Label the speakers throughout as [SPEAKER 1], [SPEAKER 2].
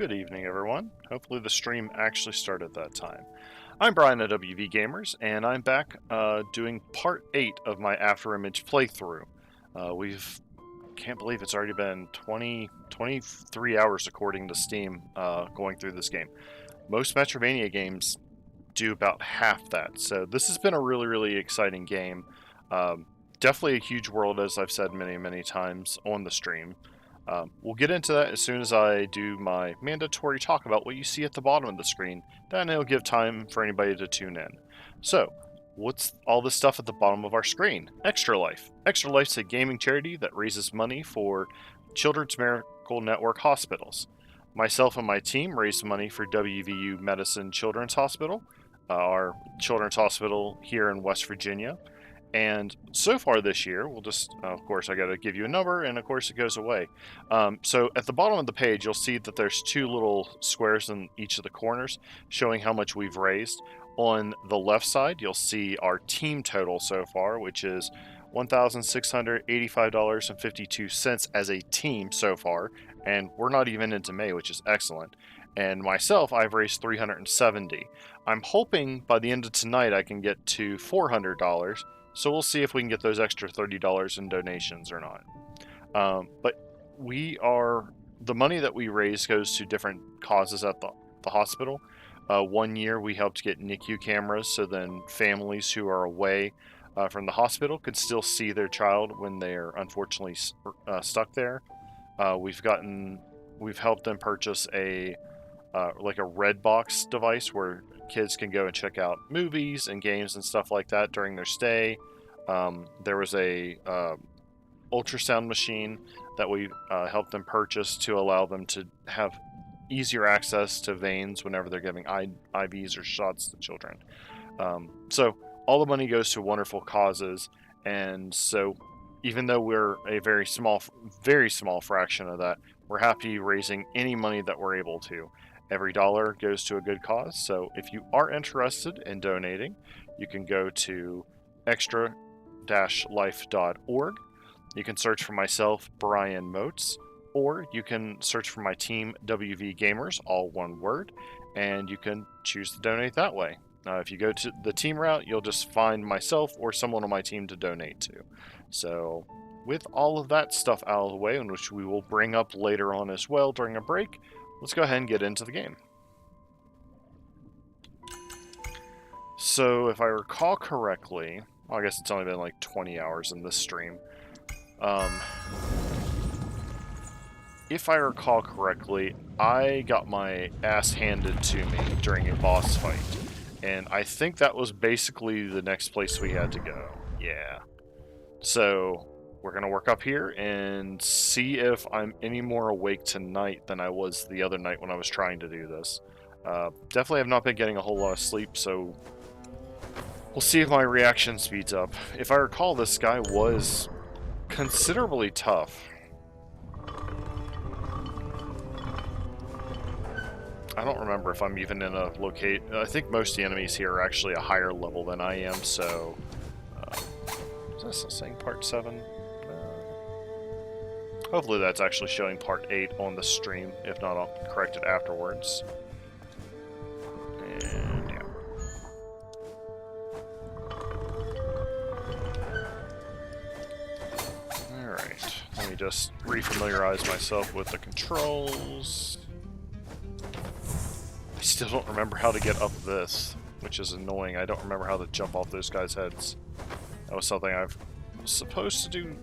[SPEAKER 1] Good evening, everyone. Hopefully the stream actually started that time. I'm Brian at WV Gamers, and I'm back doing part 8 of my Afterimage playthrough. Can't believe it's already been 23 hours according to Steam going through this game. Most Metroidvania games do about half that, so this has been a really exciting game. Definitely a huge world, as I've said many times on the stream. We'll get into that as soon as I do my mandatory talk about what you see at the bottom of the screen. Then it'll give time for anybody to tune in. So, what's all this stuff at the bottom of our screen? Extra Life. Extra Life's a gaming charity that raises money for Children's Miracle Network hospitals. Myself and my team raise money for WVU Medicine Children's Hospital, our children's hospital here in West Virginia. And so far this year, we'll just, of course, I got to give you a number, and of course it goes away. So at the bottom of the page, you'll see that there's two little squares in each of the corners showing how much we've raised. On the left side, you'll see our team total so far, which is $1,685.52 as a team so far. And we're not even into May, which is excellent. And myself, I've raised $370. I'm hoping by the end of tonight I can get to $400. So we'll see if we can get those extra $30 in donations or not. But the money that we raise goes to different causes at the hospital. 1 year we helped get NICU cameras, so then families who are away from the hospital could still see their child when they're unfortunately stuck there. We've helped them purchase a red box device where kids can go and check out movies and games and stuff like that during their stay. There was a ultrasound machine that we helped them purchase to allow them to have easier access to veins whenever they're giving IVs or shots to children. So all the money goes to wonderful causes, and so even though we're a very small fraction of that, we're happy raising any money that we're able to. Every dollar goes to a good cause, so if you are interested in donating, you can go to extra-life.org. You can search for myself, Brian Motes, or you can search for my team, WV Gamers, all one word, and you can choose to donate that way. If you go to the team route, you'll just find myself or someone on my team to donate to. So, with all of that stuff out of the way, which we will bring up later on as well during a break, let's go ahead and get into the game. So, if I recall correctly, well, I guess it's only been like 20 hours in this stream. If I recall correctly, I got my ass handed to me during a boss fight. And I think that was basically the next place we had to go. Yeah. So, we're going to work up here and see if I'm any more awake tonight than I was the other night when I was trying to do this. Definitely have not been getting a whole lot of sleep, so we'll see if my reaction speeds up. If I recall, this guy was considerably tough. I don't remember if I'm even in a locate. I think most of the enemies here are actually a higher level than I am, so... is that still saying part 7? Hopefully that's actually showing part 8 on the stream. If not, I'll correct it afterwards. And yeah. Alright, let me just refamiliarize myself with the controls. I still don't remember how to get up this, which is annoying. I don't remember how to jump off those guys' heads. That was something I was supposed to do.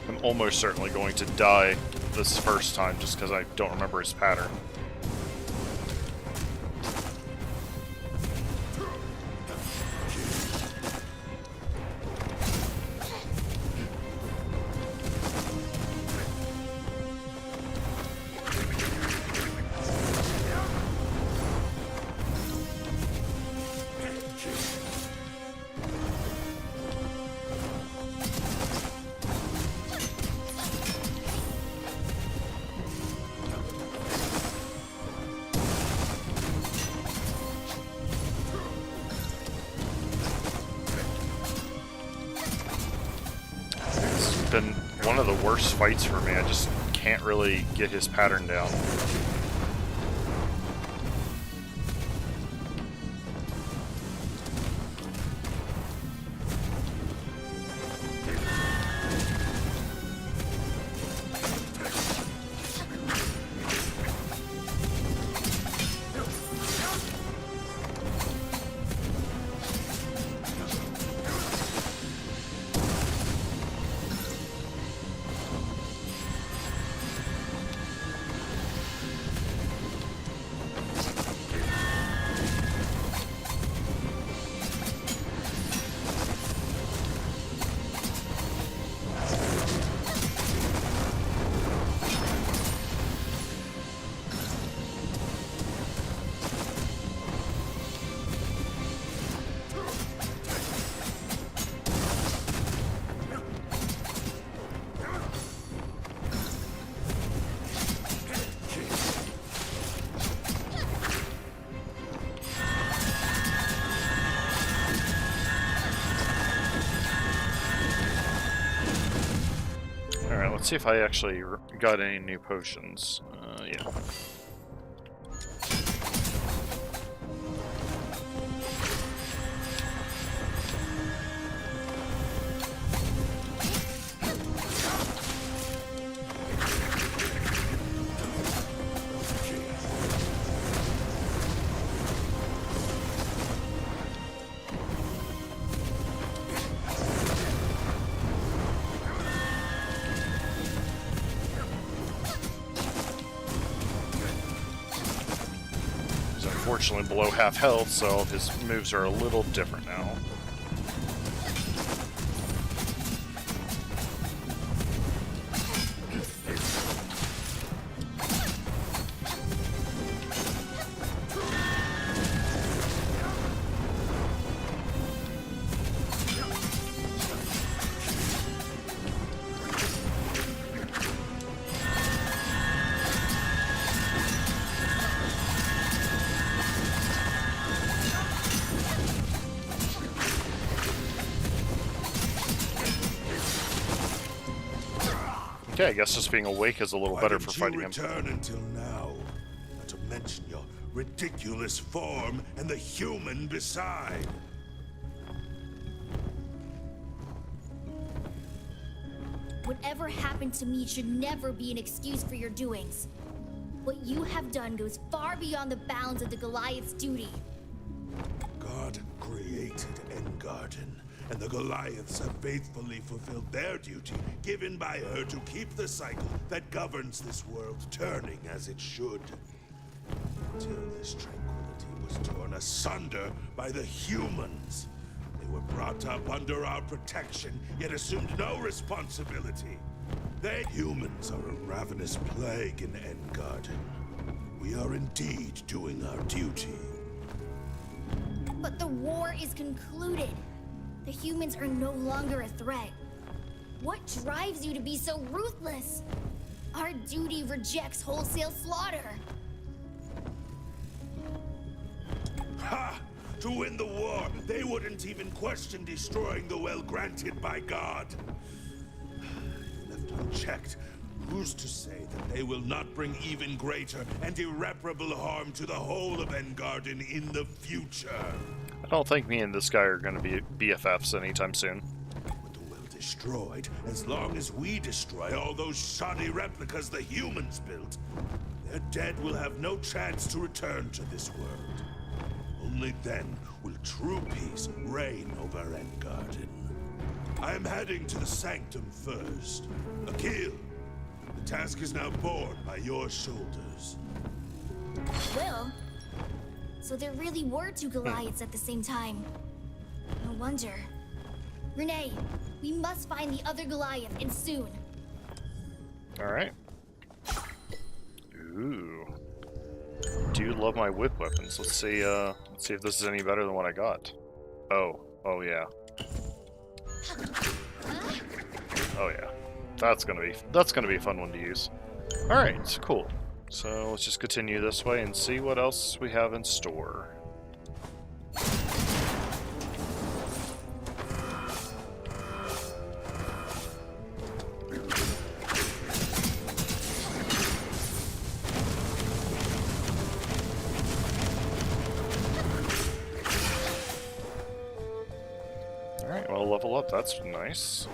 [SPEAKER 1] I'm almost certainly going to die this first time just because I don't remember his pattern. been one of the worst fights for me. I just can't really get his pattern down. Let's see if I actually got any new potions. Yeah. Unfortunately below half health, so his moves are a little different now. Okay, I guess just being awake is a little better for fighting him.
[SPEAKER 2] Return until now, not to mention your ridiculous form and the human beside.
[SPEAKER 3] Whatever happened to me should never be an excuse for your doings. What you have done goes far beyond the bounds of the Goliath's duty.
[SPEAKER 2] God created Engarden, and the Goliaths have faithfully fulfilled their duty given by her to keep the cycle that governs this world turning as it should. Until this tranquility was torn asunder by the humans. They were brought up under our protection, yet assumed no responsibility. They humans are a ravenous plague in Engarden. We are indeed doing our duty.
[SPEAKER 3] But the war is concluded. The humans are no longer a threat. What drives you to be so ruthless? Our duty rejects wholesale slaughter.
[SPEAKER 2] Ha! To win the war, they wouldn't even question destroying the well granted by God. Left unchecked, who's to say that they will not bring even greater and irreparable harm to the whole of Engarden in the future?
[SPEAKER 1] I don't think me and this guy are going to be BFFs anytime soon.
[SPEAKER 2] With the well destroyed, as long as we destroy all those shoddy replicas the humans built, their dead will have no chance to return to this world. Only then will true peace reign over Engarden. I am heading to the Sanctum first. Akil, the task is now borne by your shoulders.
[SPEAKER 3] Will? So there really were two Goliaths at the same time. No wonder. Renee, we must find the other Goliath, and soon.
[SPEAKER 1] Alright. Ooh. Do love my whip weapons. Let's see if this is any better than what I got. Oh yeah. Oh yeah. That's gonna be a fun one to use. Alright, cool. So let's just continue this way and see what else we have in store. level up. That's nice.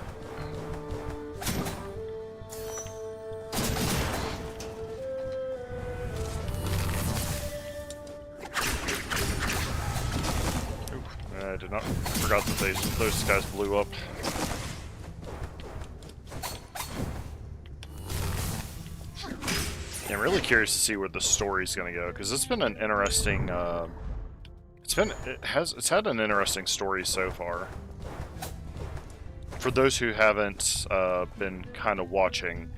[SPEAKER 1] I did not. Forgot that those guys blew up. Yeah, I'm really curious to see where the story's going to go, because it's been an interesting. It's had an interesting story so far. For those who haven't been kind of watching,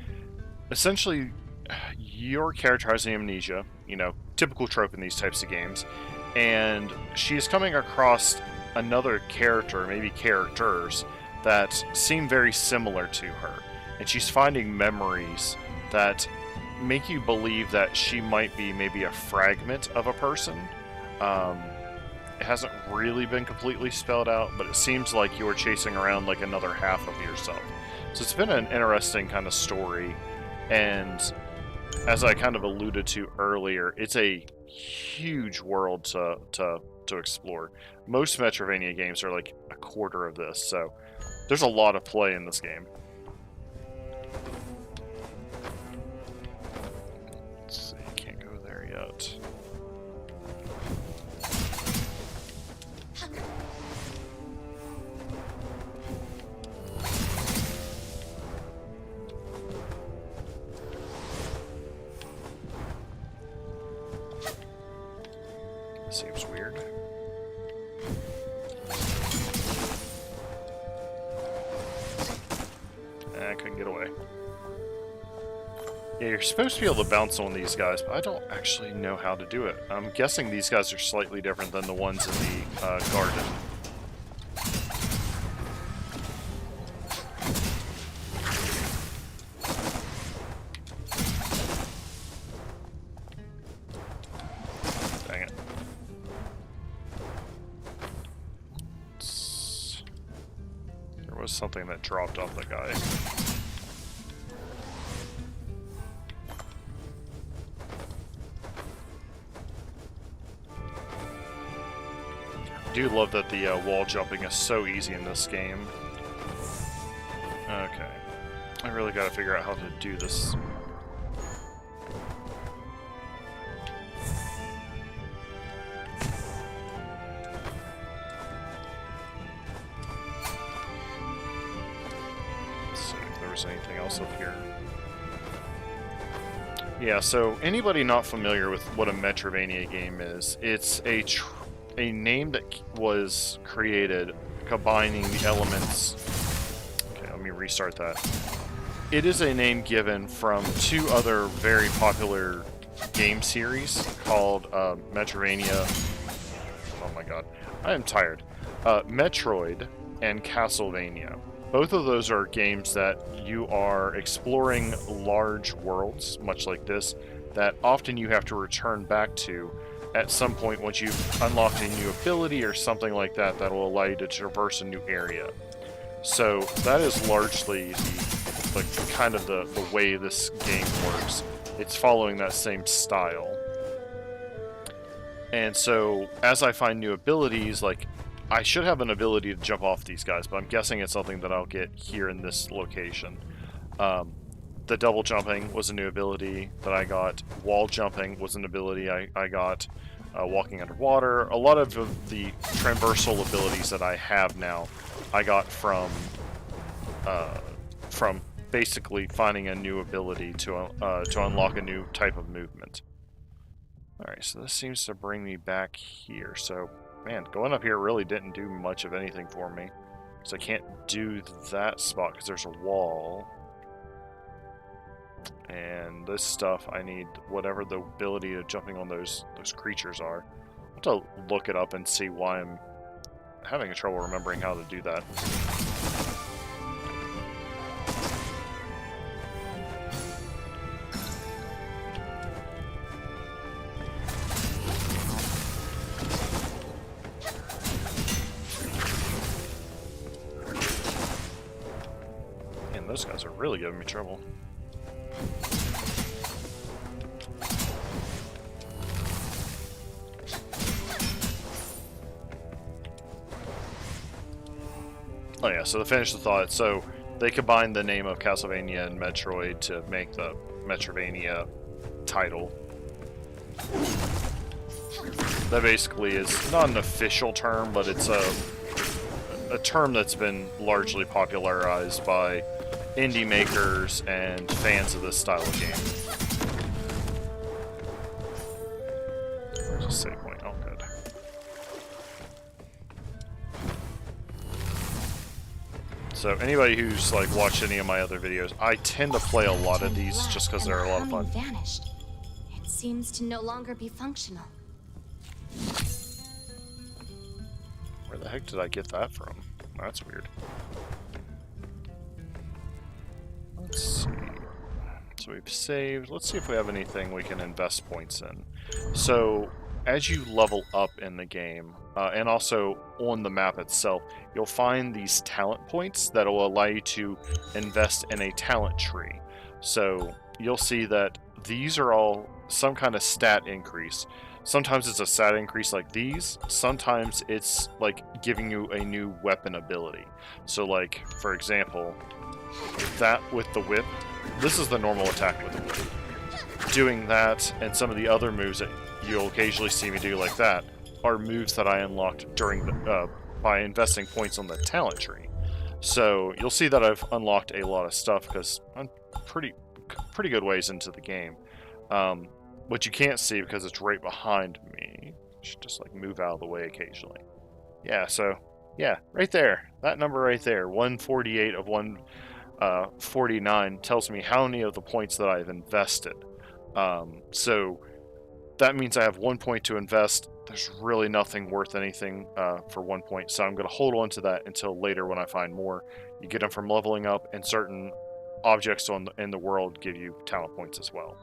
[SPEAKER 1] essentially, your character has amnesia. You know, typical trope in these types of games, and she's coming across another character, maybe characters, that seem very similar to her. And she's finding memories that make you believe that she might be maybe a fragment of a person. It hasn't really been completely spelled out, but it seems like you're chasing around like another half of yourself. So it's been an interesting kind of story, and as I kind of alluded to earlier, it's a huge world to explore. Most Metrovania games are like a quarter of this, so there's a lot of play in this game. Let's see, can't go there yet. Seems weird. I couldn't get away. Yeah, you're supposed to be able to bounce on these guys, but I don't actually know how to do it. I'm guessing these guys are slightly different than the ones in the garden. Dang it. There was something that dropped off the guy. I do love that the wall jumping is so easy in this game. Okay. I really gotta figure out how to do this. Let's see if there was anything else up here. Yeah, so anybody not familiar with what a Metrovania game is, it's a name that was created combining the elements. Okay, let me restart that. It is a name given from two other very popular game series called Metrovania. Oh my god, I am tired. Metroid and Castlevania. Both of those are games that you are exploring large worlds, much like this, that often you have to return back to at some point once you've unlocked a new ability or something like that that will allow you to traverse a new area. So that is largely the way this game works. It's following that same style. And so as I find new abilities, like I should have an ability to jump off these guys, but I'm guessing it's something that I'll get here in this location. The double jumping was a new ability that I got. Wall jumping was an ability I got. Walking underwater. A lot of the transversal abilities that I have now, I got from basically finding a new ability to unlock a new type of movement. Alright, so this seems to bring me back here. So, man, going up here really didn't do much of anything for me. So I can't do that spot because there's a wall. And this stuff, I need whatever the ability of jumping on those creatures are. I'll have to look it up and see why I'm having trouble remembering how to do that. And those guys are really giving me trouble. Oh yeah, so to finish the thought, so they combined the name of Castlevania and Metroid to make the Metrovania title. That basically is not an official term, but it's a term that's been largely popularized by indie makers and fans of this style of game. There's a save point. Oh, good. So anybody who's like watched any of my other videos, I tend to play a lot of these just because they're a lot of fun.
[SPEAKER 4] Vanished. It seems to no longer be functional.
[SPEAKER 1] Where the heck did I get that from? That's weird. Let's see. So we've saved. Let's see if we have anything we can invest points in. So as you level up in the game, and also on the map itself, you'll find these talent points that will allow you to invest in a talent tree. So you'll see that these are all some kind of stat increase. Sometimes it's a stat increase like these. Sometimes it's like giving you a new weapon ability. So like, for example, that with the whip, this is the normal attack with the whip. Doing that and some of the other moves that you'll occasionally see me do like that are moves that I unlocked during the by investing points on the talent tree. So you'll see that I've unlocked a lot of stuff because I'm pretty good ways into the game. What you can't see because it's right behind me. Should just like move out of the way occasionally. Yeah, so yeah, right there. That number right there, 148 of 149 tells me how many of the points that I've invested. So that means I have 1 point to invest. There's really nothing worth anything for 1 point, so I'm going to hold on to that until later when I find more. You get them from leveling up, and certain objects in the world give you talent points as well.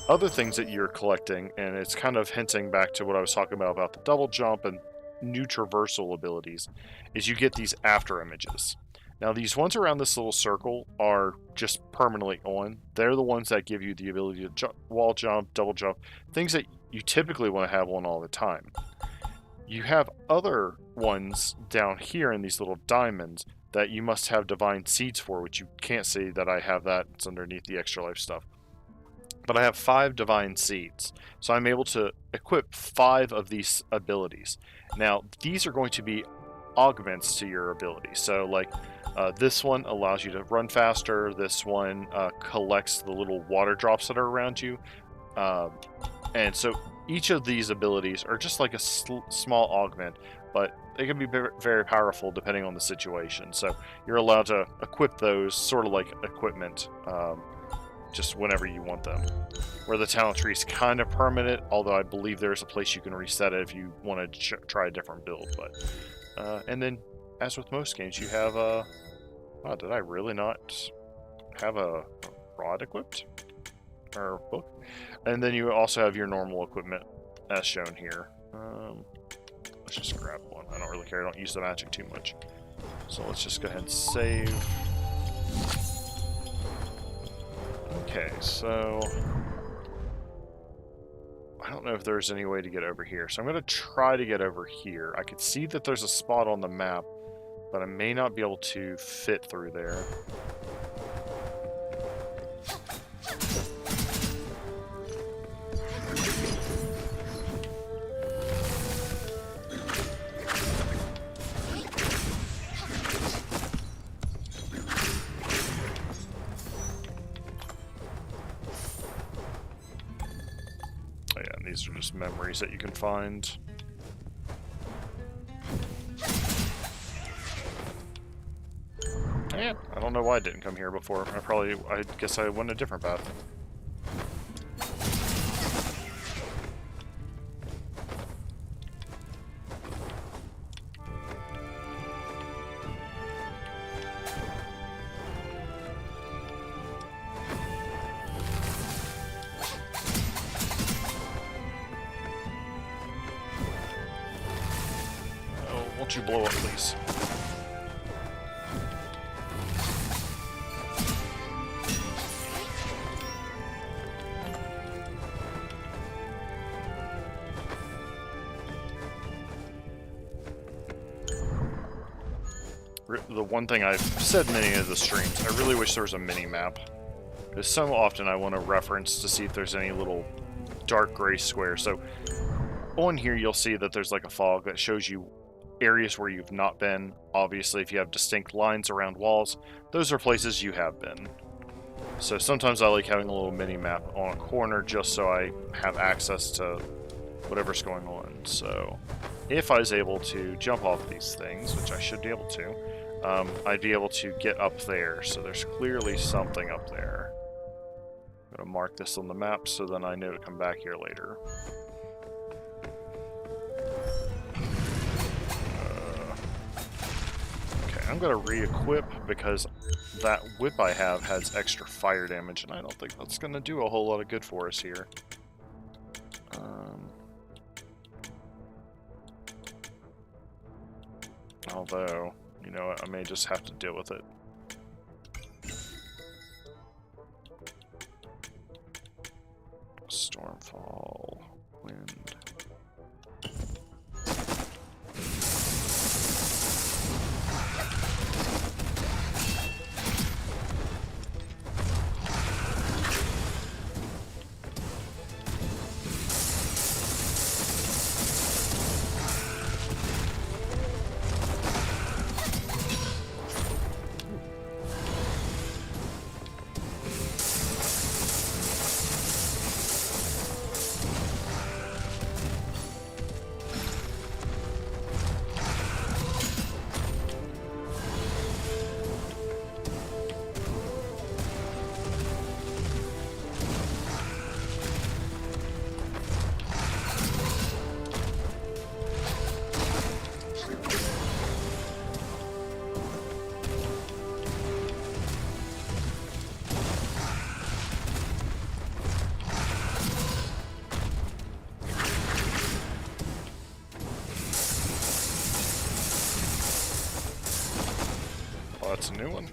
[SPEAKER 1] Other things that you're collecting, and it's kind of hinting back to what I was talking about the double jump and new traversal abilities, is you get these Afterimages. Now these ones around this little circle are just permanently on. They're the ones that give you the ability to wall jump, double jump, things that you typically want to have on all the time. You have other ones down here in these little diamonds that you must have divine seeds for, which you can't see that I have that. It's underneath the extra life stuff. But I have 5 divine seeds, so I'm able to equip 5 of these abilities. Now these are going to be augments to your ability. So like this one allows you to run faster. This one collects the little water drops that are around you. And so each of these abilities are just like a small augment, but they can be very powerful depending on the situation. So you're allowed to equip those sort of like equipment just whenever you want them. Where the talent tree is kind of permanent, although I believe there's a place you can reset it if you want to try a different build. But and then, as with most games, you have a... Oh, did I really not have a rod equipped? Or book? And then you also have your normal equipment, as shown here. Let's just grab one. I don't really care. I don't use the magic too much. So let's just go ahead and save. Okay, so... I don't know if there's any way to get over here, so I'm going to try to get over here. I can see that there's a spot on the map, but I may not be able to fit through there. These are just memories that you can find. Yeah, I don't know why I didn't come here before. I guess I went a different path. Won't you blow up, please? The one thing I've said in many of the streams, I really wish there was a mini-map. Because so often I want to reference to see if there's any little dark gray squares. So on here you'll see that there's like a fog that shows you areas where you've not been. Obviously, if you have distinct lines around walls, those are places you have been. So sometimes I like having a little mini-map on a corner just so I have access to whatever's going on. So if I was able to jump off these things, which I should be able to, I'd be able to get up there. So there's clearly something up there. I'm going to mark this on the map so then I know to come back here later. Okay, I'm going to re-equip because that whip I have has extra fire damage, and I don't think that's going to do a whole lot of good for us here. Although, you know what, I may just have to deal with it. Stormfall, wind. That's a new one.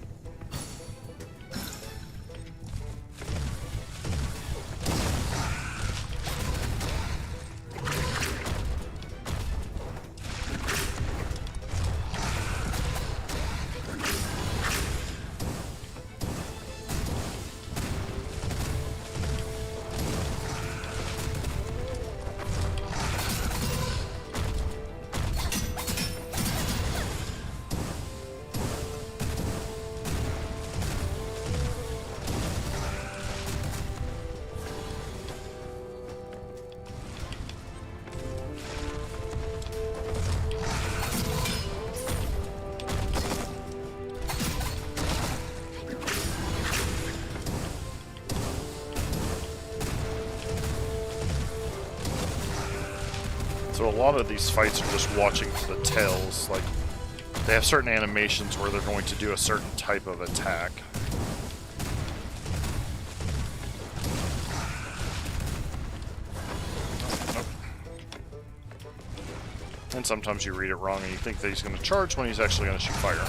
[SPEAKER 1] So a lot of these fights are just watching for the tails. Like, they have certain animations where they're going to do a certain type of attack. And sometimes you read it wrong and you think that he's going to charge when he's actually going to shoot fire.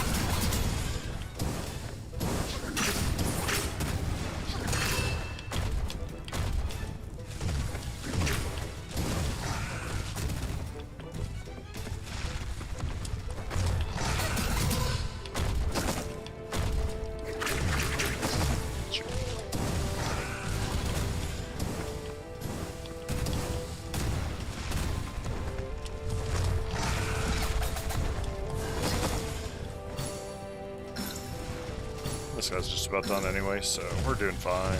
[SPEAKER 1] This guy's just about done anyway, so we're doing fine.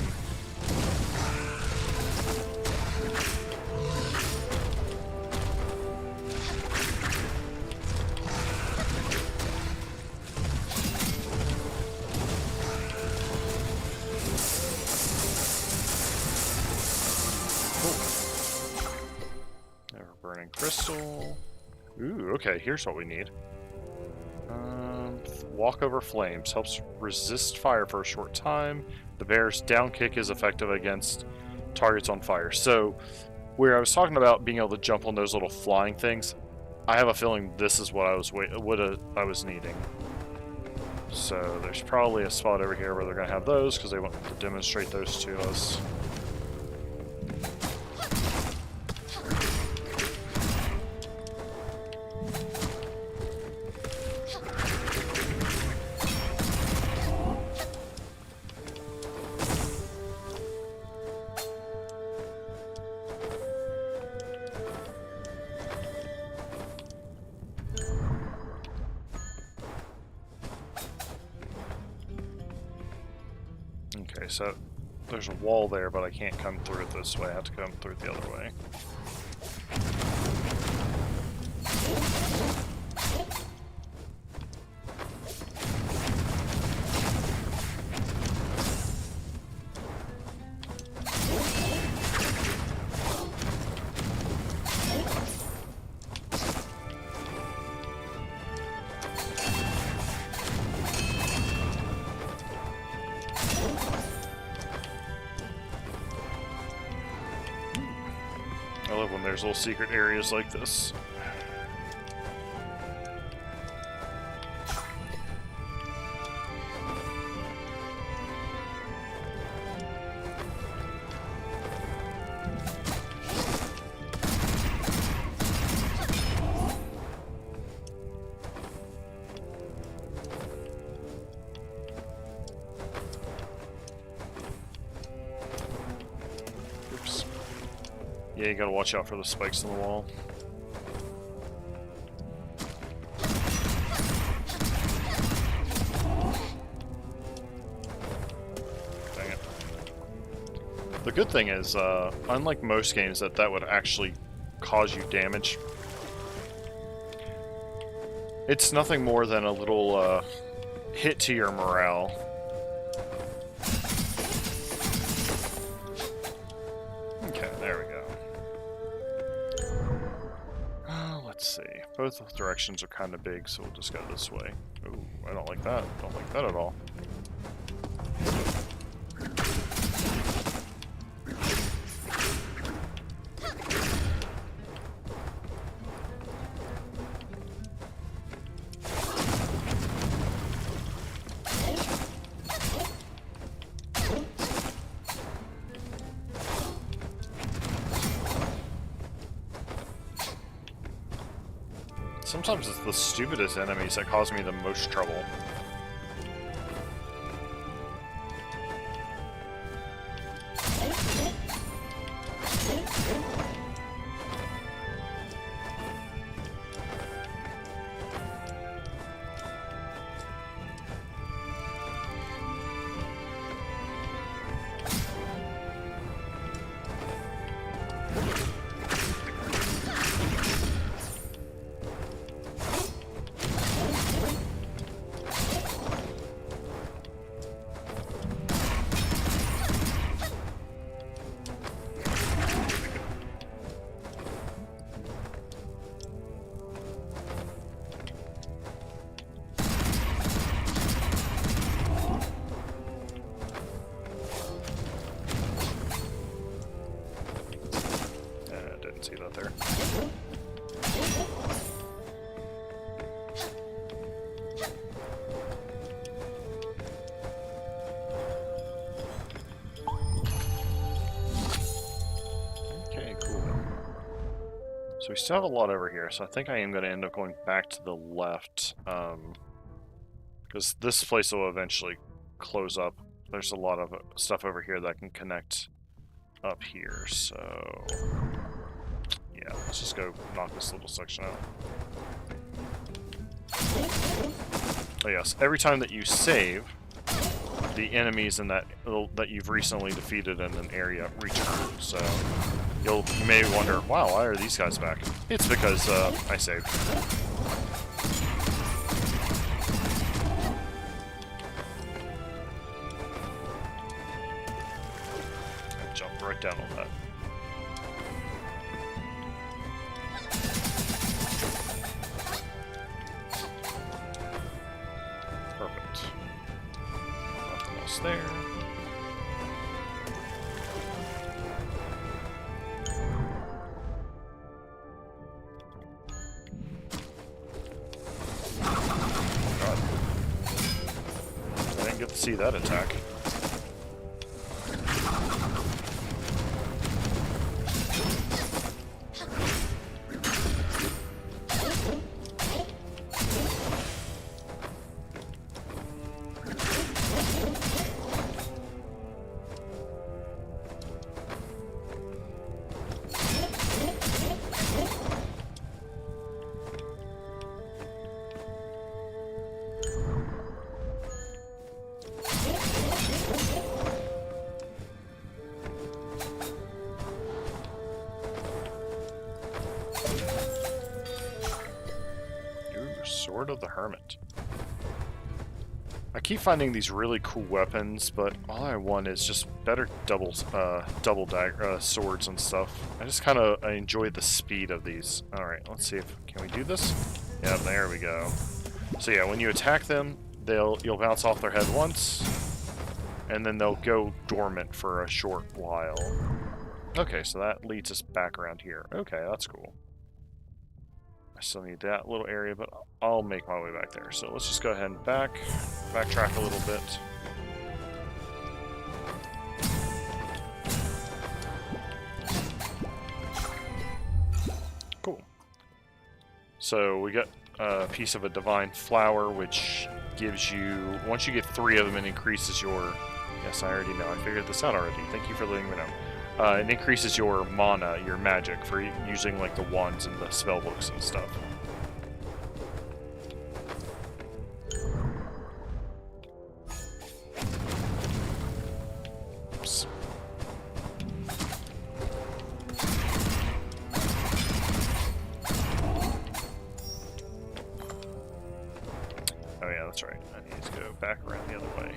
[SPEAKER 1] Never burning crystal. Ooh, okay, here's what we need. Walk over flames helps resist fire for a short time. The bear's down kick is effective against targets on fire. So, where I was talking about being able to jump on those little flying things, I have a feeling this is what I was needing. So there's probably a spot over here where they're going to have those because they want to demonstrate those to us. so there's a wall there, but I can't come through it this way. I have to come through it the other way. I love when there's little secret areas like this. Oops. Yeah, you gotta watch out for the spikes in the wall. Dang it. The good thing is, unlike most games that would actually cause you damage, it's nothing more than a little hit to your morale. Okay, there we go. Let's see. Both directions are kind of big, so we'll just go this way. Ooh, I don't like that. Don't like that at all. Sometimes it's the stupidest enemies that cause me the most trouble. See that there. Okay, cool. So we still have a lot over here, so I think I am going to end up going back to the left, because this place will eventually close up. There's a lot of stuff over here that can connect up here, so yeah, let's just go knock this little section out. Oh yes, every time that you save, the enemies in that you've recently defeated in an area return. So you may wonder, wow, why are these guys back? It's because I saved. Jump right down on that. Perfect. Nothing else there. God. I didn't get to see that attack. Ooh, Sword of the Hermit. I keep finding these really cool weapons, but all I want is just better double dagger swords and stuff. I just kind of enjoy the speed of these. All right, let's see if can we do this. Yeah, there we go. So yeah, when you attack them, you'll bounce off their head once, and then they'll go dormant for a short while. Okay, so that leads us back around here. Okay, that's cool. I still need that little area, but I'll make my way back there. So let's just go ahead and backtrack a little bit. Cool. So we got a piece of a divine flower, which gives you, once you get 3 of them, it increases your, yes, I already know, I figured this out already. Thank you for letting me know. It increases your mana, your magic, for using like the wands and the spell books and stuff. Oops. Oh yeah, that's right. I need to go back around the other way.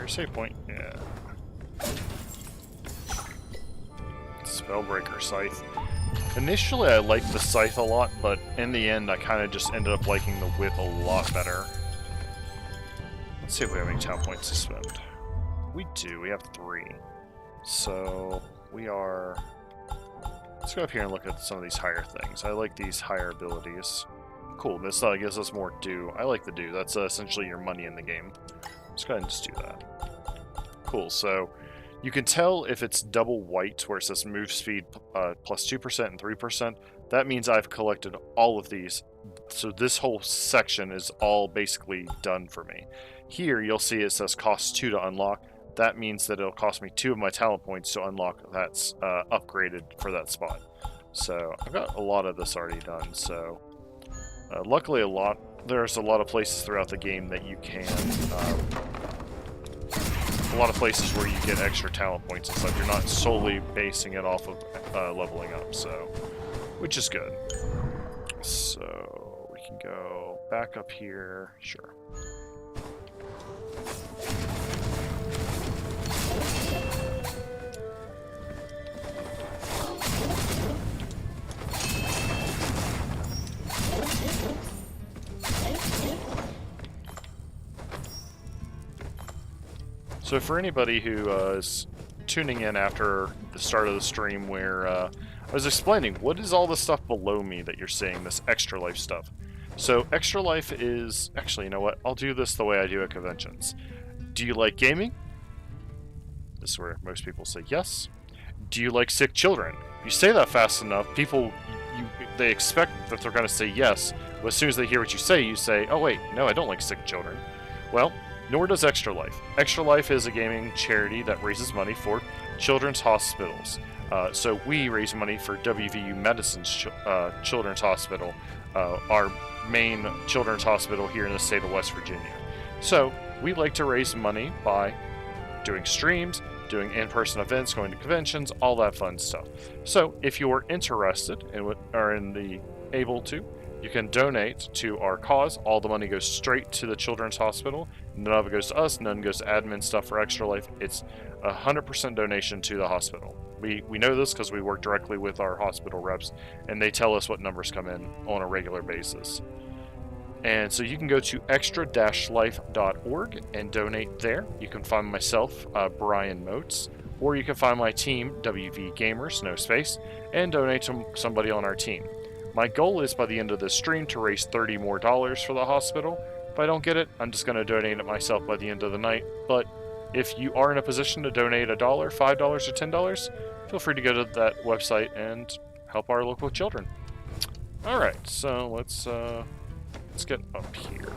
[SPEAKER 1] Save point, yeah. Spellbreaker Scythe. Initially I liked the Scythe a lot, but in the end I kind of just ended up liking the Whip a lot better. Let's see if we have any town points to spend. We do, we have 3. So, we are... Let's go up here and look at some of these higher things. I like these higher abilities. Cool, this gives us more dew. I like the dew, that's essentially your money in the game. Let's go ahead and just do that. Cool, so you can tell if it's double white, where it says move speed plus 2% and 3%. That means I've collected all of these. So this whole section is all basically done for me. Here, you'll see it says cost 2 to unlock. That means that it'll cost me 2 of my talent points to unlock that's upgraded for that spot. So I've got a lot of this already done, so luckily there's a lot of places throughout the game that you can a lot of places where you get extra talent points and stuff. You're not solely basing it off of leveling up, so, which is good. So we can go back up here, sure. So for anybody who is tuning in after the start of the stream where I was explaining, what is all the stuff below me that you're seeing, this extra life stuff? So extra life is, actually, you know what, I'll do this the way I do at conventions. Do you like gaming? This is where most people say yes. Do you like sick children? If you say that fast enough, people, they expect that they're going to say yes, but as soon as they hear what you say, oh wait, no, I don't like sick children. Well, nor does Extra Life. Extra Life is a gaming charity that raises money for children's hospitals. So we raise money for WVU Medicine's Children's Hospital, our main children's hospital here in the state of West Virginia. So we like to raise money by doing streams, doing in-person events, going to conventions, all that fun stuff. So if you're interested and are able to, you can donate to our cause. All the money goes straight to the Children's Hospital. None of it goes to us. None goes to admin stuff for Extra Life. It's 100% donation to the hospital. We know this because we work directly with our hospital reps, and they tell us what numbers come in on a regular basis. And so you can go to extra-life.org and donate there. You can find myself, Brian Motes, or you can find my team, WV Gamers, no space, and donate to somebody on our team. My goal is by the end of this stream to raise $30 more for the hospital. If I don't get it, I'm just going to donate it myself by the end of the night. But if you are in a position to donate $1, $5, or $10, feel free to go to that website and help our local children. Alright, so let's get up here.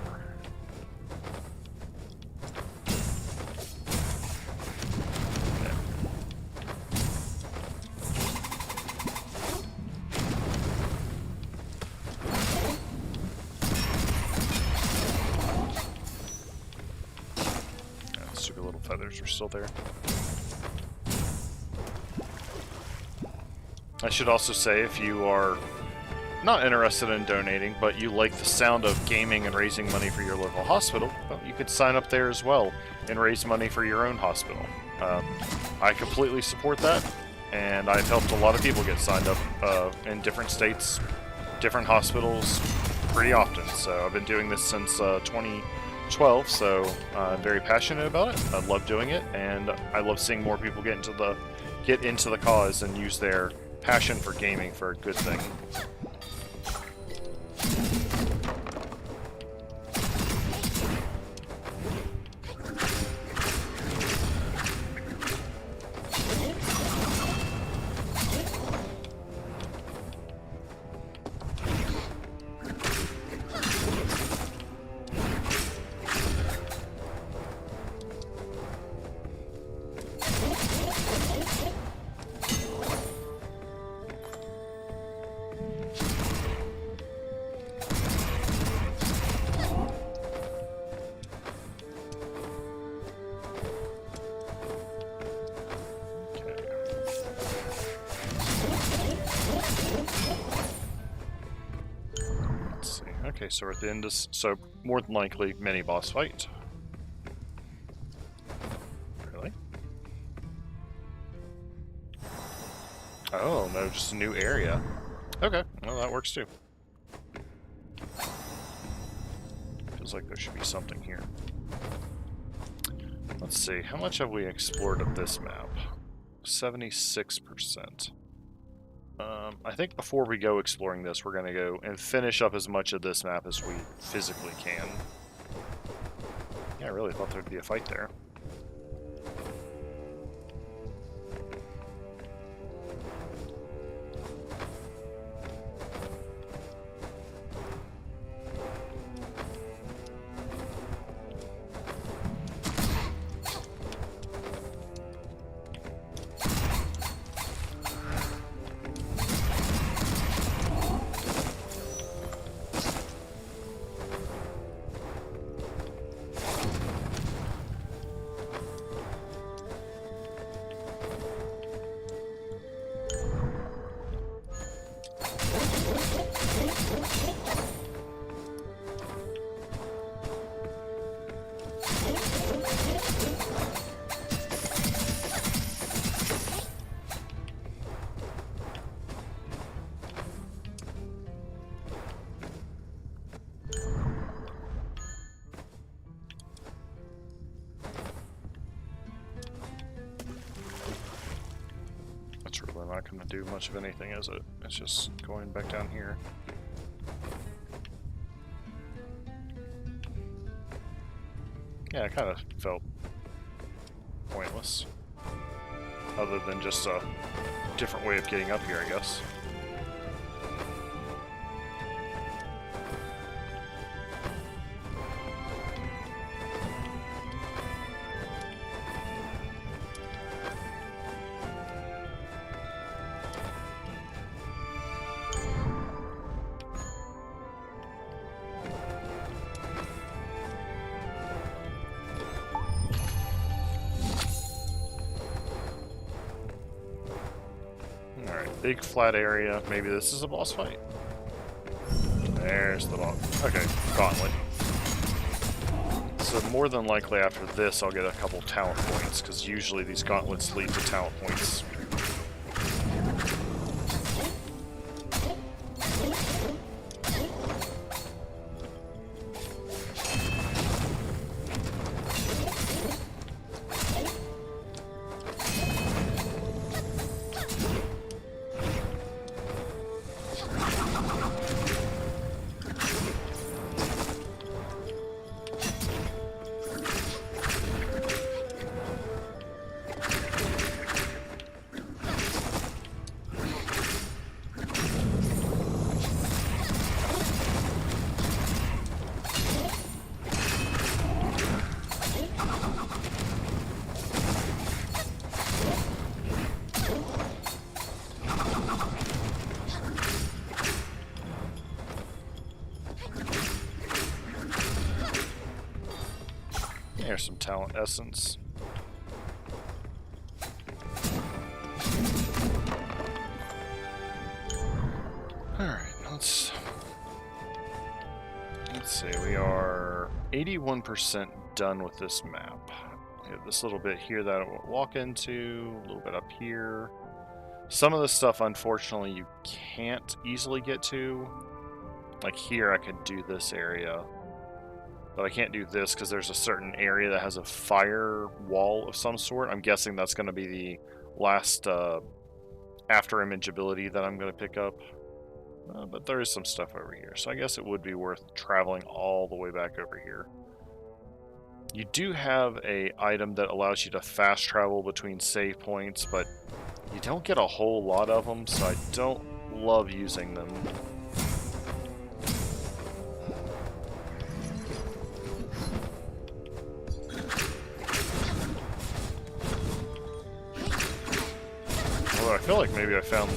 [SPEAKER 1] Stupid little feathers are still there. I should also say, if you are not interested in donating, but you like the sound of gaming and raising money for your local hospital, well, you could sign up there as well and raise money for your own hospital. I completely support that, and I've helped a lot of people get signed up in different states, different hospitals, pretty often. So I've been doing this since 2012, so I'm very passionate about it. I love doing it, and I love seeing more people get into the cause and use their passion for gaming for a good thing. Okay, so we're at the end of, so more than likely mini boss fight. Really? Oh, no, just a new area. Okay, well that works too. Feels like there should be something here. Let's see, how much have we explored of this map? 76%. I think before we go exploring this, we're going to go and finish up as much of this map as we physically can. Yeah, I really thought there'd be a fight there. Not going to do much of anything, is it? It's just going back down here. Yeah, it kind of felt pointless. Other than just a different way of getting up here, I guess. Big flat area. Maybe this is a boss fight. There's the boss. Okay, gauntlet. So more than likely after this I'll get a couple talent points, because usually these gauntlets lead to talent points. There's some talent essence. Alright, let's see, we are 81% done with this map. We have this little bit here that we'll walk into, a little bit up here. Some of the stuff, unfortunately, you can't easily get to. Like here, I could do this area. But I can't do this because there's a certain area that has a fire wall of some sort. I'm guessing that's going to be the last Afterimage ability that I'm going to pick up. But there is some stuff over here, so I guess it would be worth traveling all the way back over here. You do have a item that allows you to fast travel between save points, but you don't get a whole lot of them, so I don't love using them. Although I feel like maybe I found...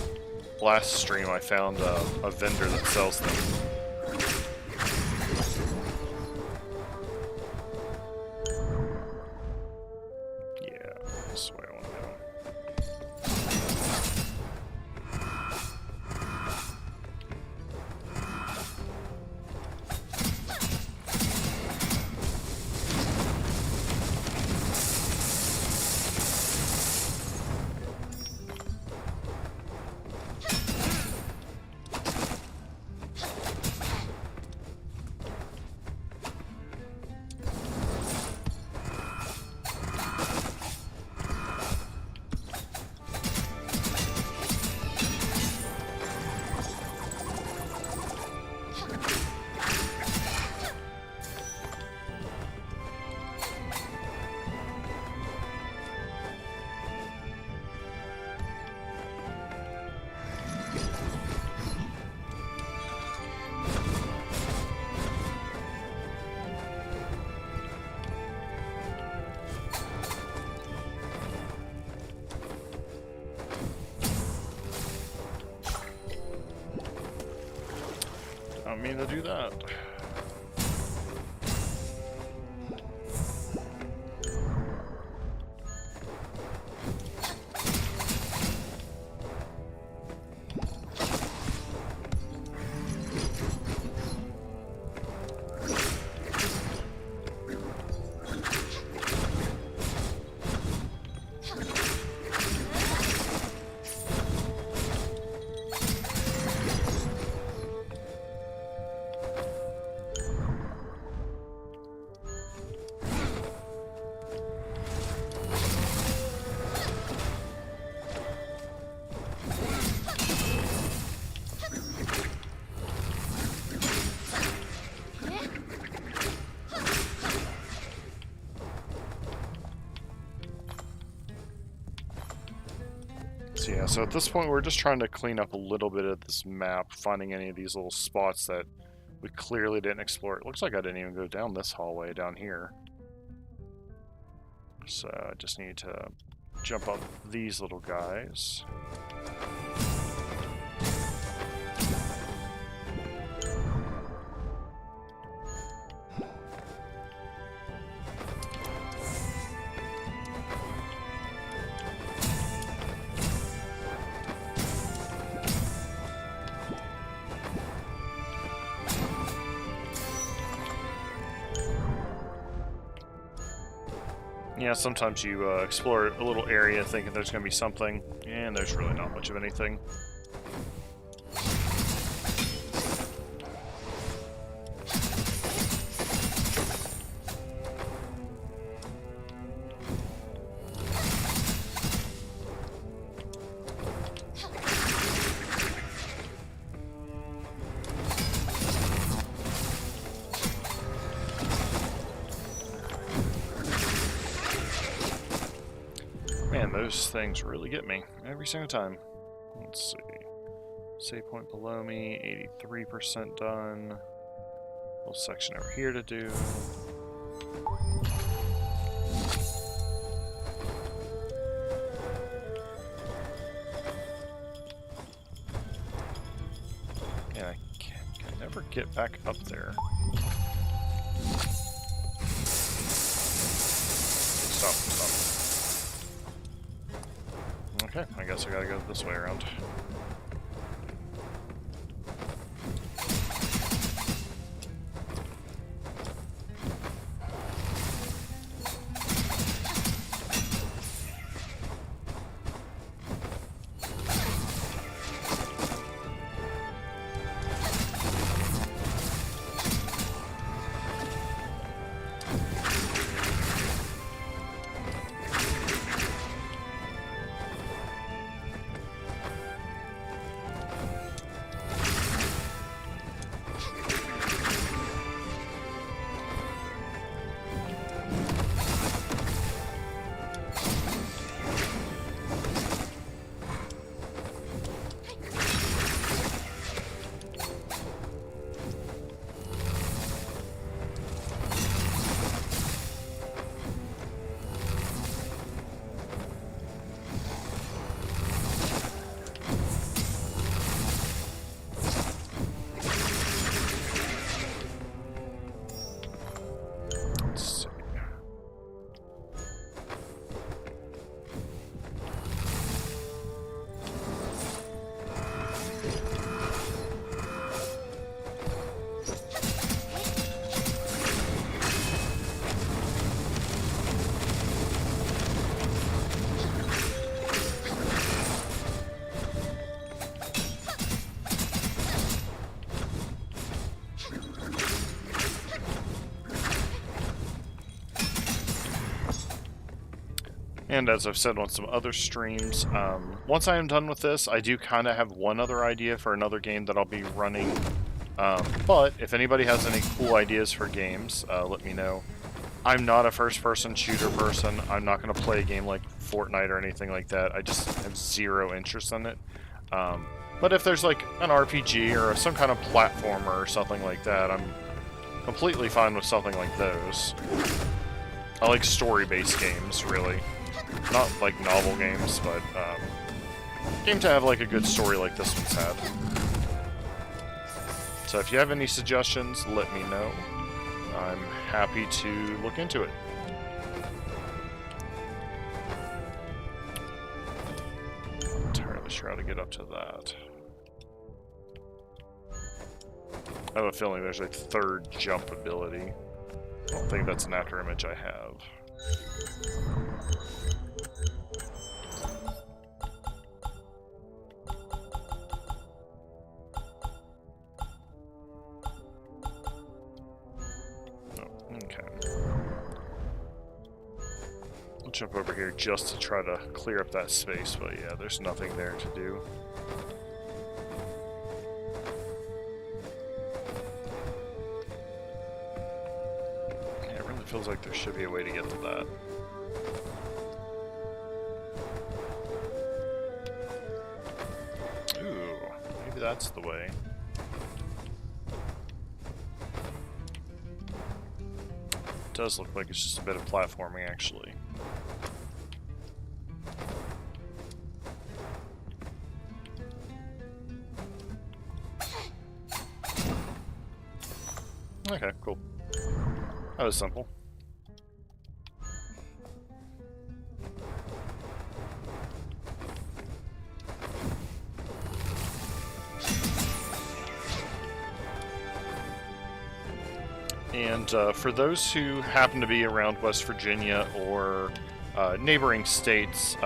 [SPEAKER 1] Last stream I found a vendor that sells them. Yeah, this way I want to go. I don't mean to do that. So yeah, so at this point we're just trying to clean up a little bit of this map, finding any of these little spots that we clearly didn't explore. It looks like I didn't even go down this hallway down here. So I just need to jump up these little guys. Yeah, sometimes you explore a little area thinking there's going to be something, and there's really not much of anything. Man, those things really get me every single time. Let's see. Save point below me, 83% done. Little section over here to do. Yeah, I can never get back up there. Stop. Okay, I guess I gotta go this way around. And as I've said on some other streams, once I am done with this, I do kind of have one other idea for another game that I'll be running. But if anybody has any cool ideas for games, let me know. I'm not a first-person shooter person. I'm not going to play a game like Fortnite or anything like that. I just have zero interest in it. But if there's like an RPG or some kind of platformer or something like that, I'm completely fine with something like those. I like story-based games, really. Not like novel games, but game to have like a good story like this one's had. So if you have any suggestions, let me know. I'm happy to look into it. Not entirely sure how to get up to that. I have a feeling there's a third jump ability. I don't think that's an Afterimage I have. Jump over here just to try to clear up that space, but yeah, there's nothing there to do. Yeah, it really feels like there should be a way to get to that. Ooh, maybe that's the way. It does look like it's just a bit of platforming, actually. Okay, cool. That was simple. And for those who happen to be around West Virginia or neighboring states,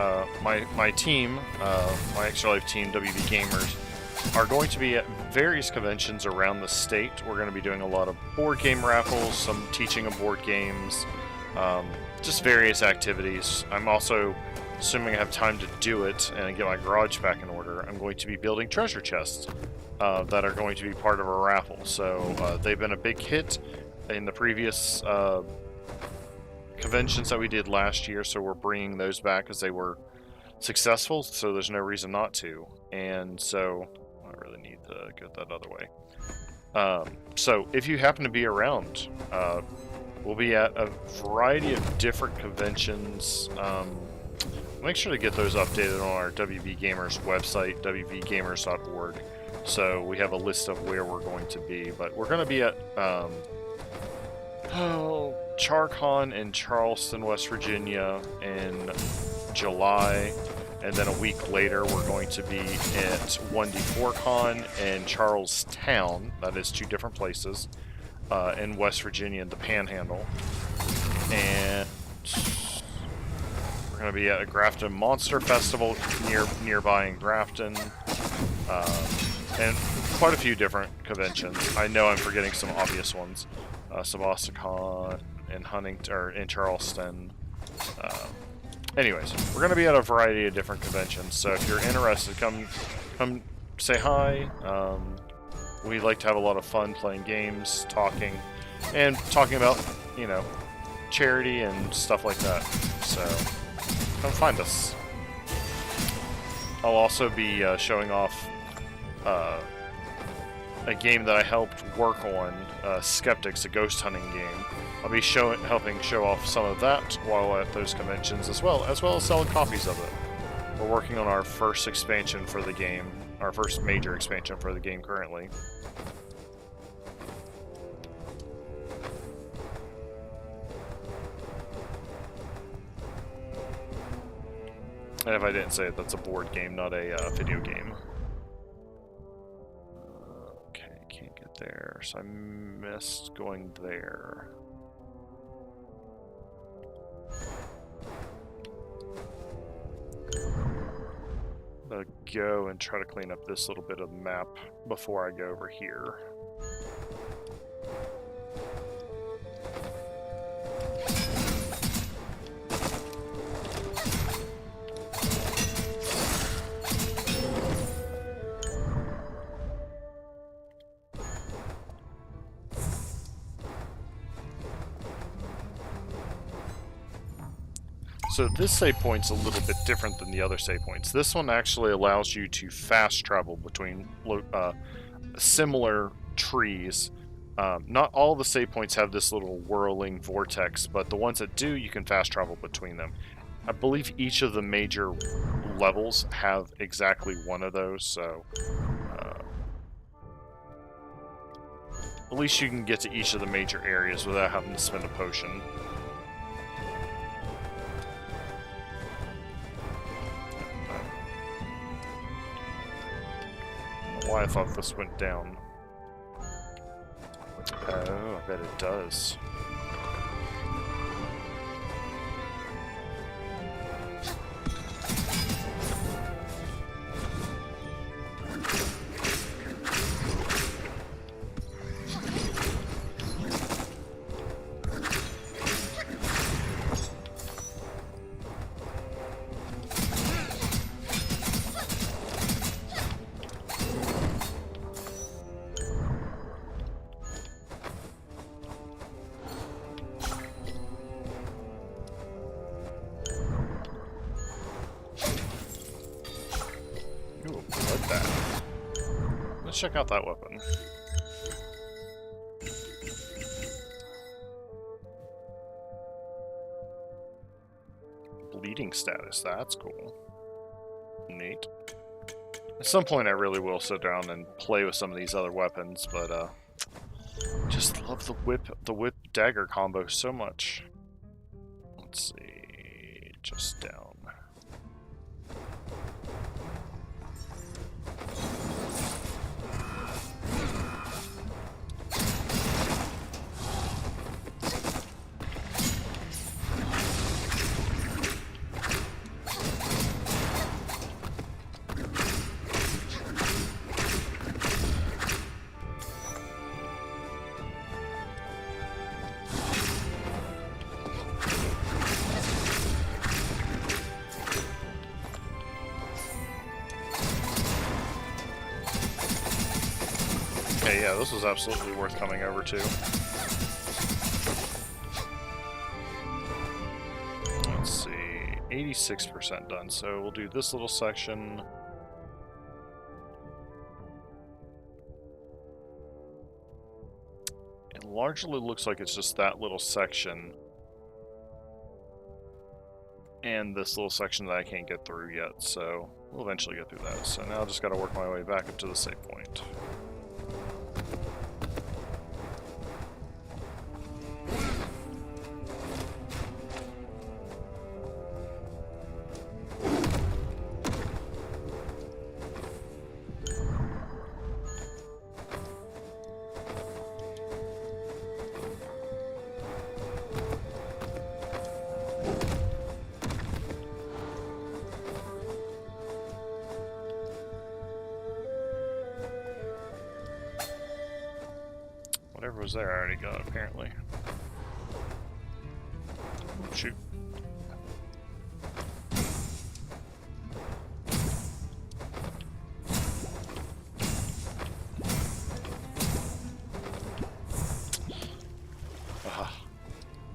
[SPEAKER 1] my team, my Extra Life team, WV Gamers, are going to be at various conventions around the state. We're going to be doing a lot of board game raffles, some teaching of board games, just various activities. I'm also, assuming I have time to do it and get my garage back in order, I'm going to be building treasure chests that are going to be part of a raffle. So they've been a big hit in the previous conventions that we did last year, so we're bringing those back because they were successful, so there's no reason not to. And so I really need to get that other way. So if you happen to be around, we'll be at a variety of different conventions. Make sure to get those updated on our WV Gamers website, wvgamers.org. So we have a list of where we're going to be, but we're going to be at CharCon in Charleston, West Virginia in July, and then a week later we're going to be at 1D4Con in Charlestown. That is 2 different places in West Virginia in the Panhandle. And we're going to be at a Grafton Monster Festival nearby in Grafton, and quite a few different conventions. I know I'm forgetting some obvious ones. Sebasticon in Huntington, or in Charleston. Anyways, we're going to be at a variety of different conventions, so if you're interested, come say hi. We like to have a lot of fun playing games, talking about, you know, charity and stuff like that. So come find us. I'll also be showing off a game that I helped work on, Skeptics, a ghost hunting game. I'll be helping show off some of that while at those conventions as well as selling copies of it. We're working on our first expansion for the game, our first major expansion for the game currently. And if I didn't say it, that's a board game, not a video game. Okay, can't get there, so I missed going there. I'll go and try to clean up this little bit of the map before I go over here. So this save point's a little bit different than the other save points. This one actually allows you to fast travel between similar trees. Not all the save points have this little whirling vortex, but the ones that do, you can fast travel between them. I believe each of the major levels have exactly one of those, so at least you can get to each of the major areas without having to spend a potion. Why I thought this went down. Oh, I bet it does. Check out that weapon. Bleeding status, that's cool. Neat. At some point I really will sit down and play with some of these other weapons, but just love the whip dagger combo so much. Let's see, just down. Okay, yeah, this was absolutely worth coming over to. Let's see, 86% done, so we'll do this little section. It largely looks like it's just that little section. And this little section that I can't get through yet, so we'll eventually get through that. So now I just gotta work my way back up to the save point. was there, I already got, apparently. Shoot.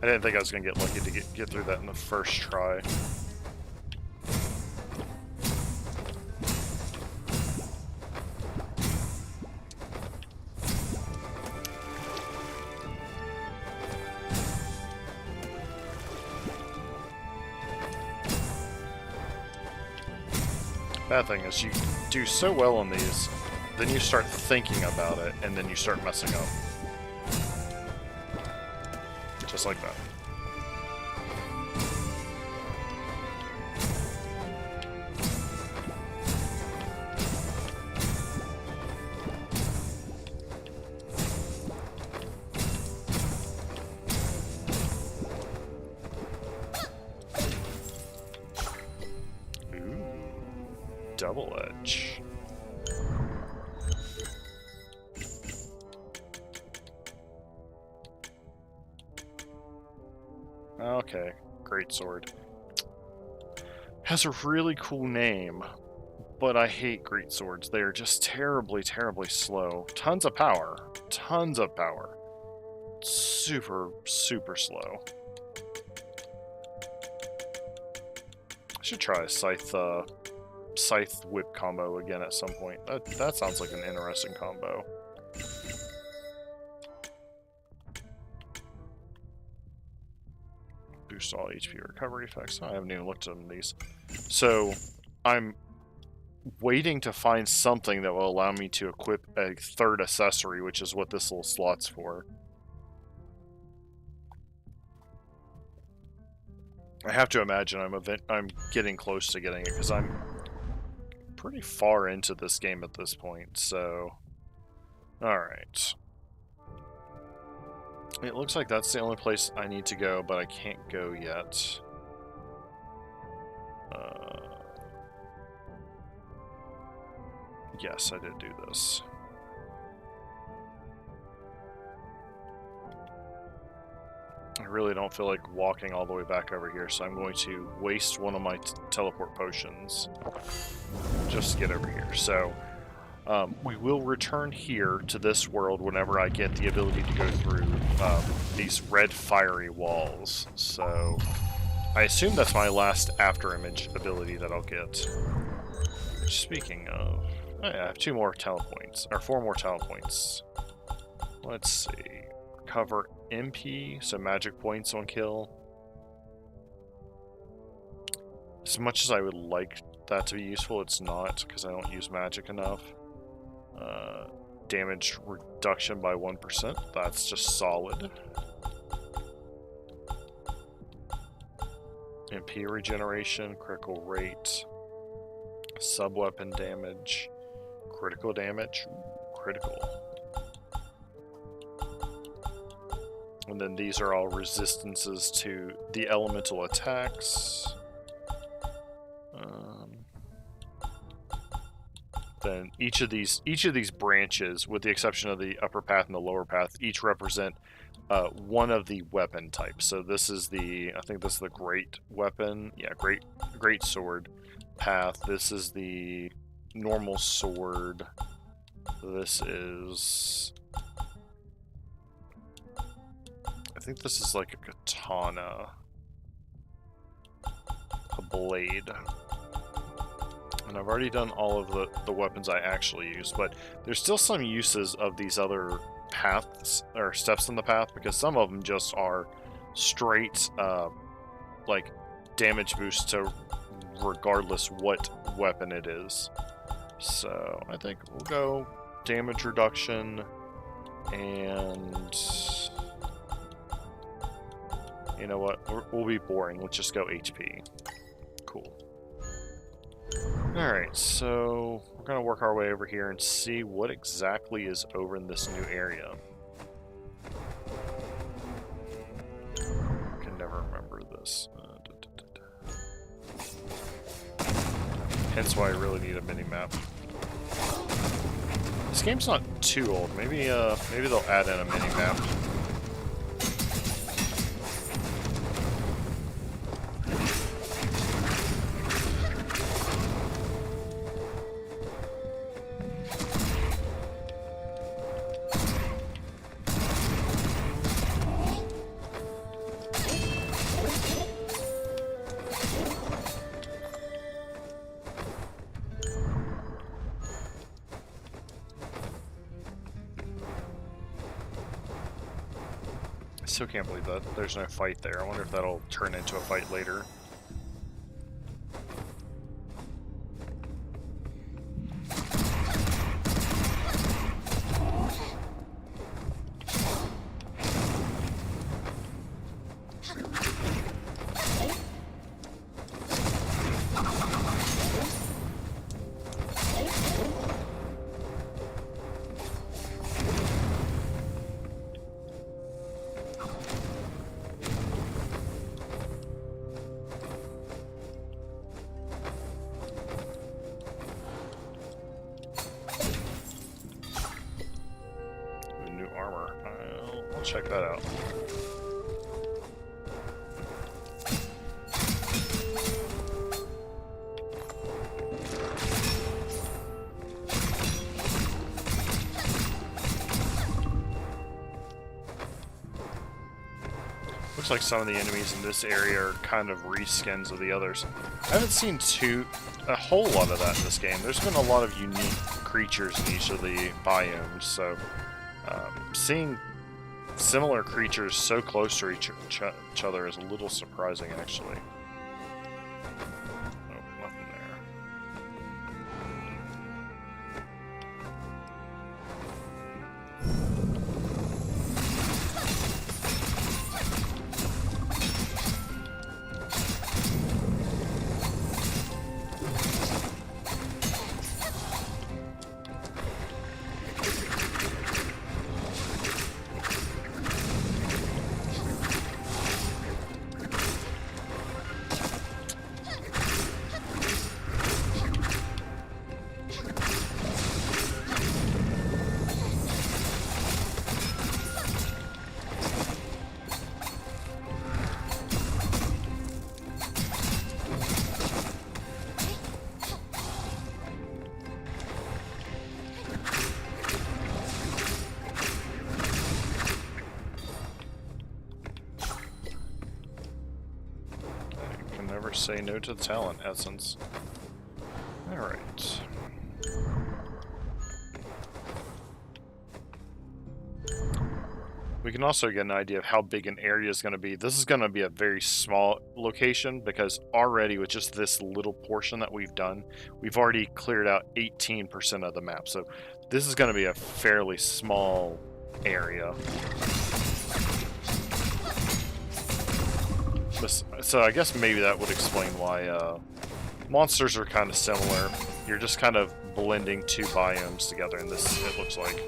[SPEAKER 1] I didn't think I was going to get lucky to get through that in the first try. Bad thing is you do so well on these, then you start thinking about it, and then you start messing up. Just like that. Ooh, double edge. Okay, great sword. Has a really cool name, but I hate great swords. They are just terribly, terribly slow. Tons of power. Tons of power. Super, super slow. I should try a scythe whip combo again at some point. That sounds like an interesting combo. Boost all HP recovery effects. I haven't even looked at these. So, I'm waiting to find something that will allow me to equip a third accessory, which is what this little slot's for. I have to imagine I'm getting close to getting it, because I'm pretty far into this game at this point, so... Alright. It looks like that's the only place I need to go, but I can't go yet. Yes, I did do this. I really don't feel like walking all the way back over here, so I'm going to waste one of my teleport potions just to get over here. So, we will return here to this world whenever I get the ability to go through these red fiery walls. So, I assume that's my last Afterimage ability that I'll get. Which, speaking of... Oh yeah, I have 2 more talent points, or 4 more talent points. Let's see. Recover MP, so magic points on kill. As much as I would like that to be useful, it's not, because I don't use magic enough. Damage reduction by 1%, that's just solid. MP regeneration, critical rate, sub-weapon damage, critical damage, critical. And then these are all resistances to the elemental attacks. Then each of these branches, with the exception of the upper path and the lower path, each represent one of the weapon types. So this is I think this is the great weapon. Yeah, great sword path. This is the normal sword. This is... I think this is like a katana. A blade. And I've already done all of the weapons I actually use, but there's still some uses of these other paths, or steps in the path, because some of them just are straight, like, damage boost to regardless what weapon it is. So, I think we'll go damage reduction, and... You know what? We'll be boring. Let's just go HP. Cool. Alright, so we're going to work our way over here and see what exactly is over in this new area. I can never remember this. Hence why I really need a mini-map. This game's not too old. Maybe maybe they'll add in a mini map. I still can't believe that there's no fight there. I wonder if that'll turn into a fight later. New armor. I'll check that out. Looks like some of the enemies in this area are kind of reskins of the others. I haven't seen a whole lot of that in this game. There's been a lot of unique creatures in each of the biomes, so seeing similar creatures so close to each other is a little surprising, actually. Oh, nothing there. Never say no to the talent essence. Alright. We can also get an idea of how big an area is going to be. This is going to be a very small location because already with just this little portion that we've done, we've already cleared out 18% of the map. So this is going to be a fairly small area. So I guess maybe that would explain why monsters are kind of similar. You're just kind of blending two biomes together in this, it looks like.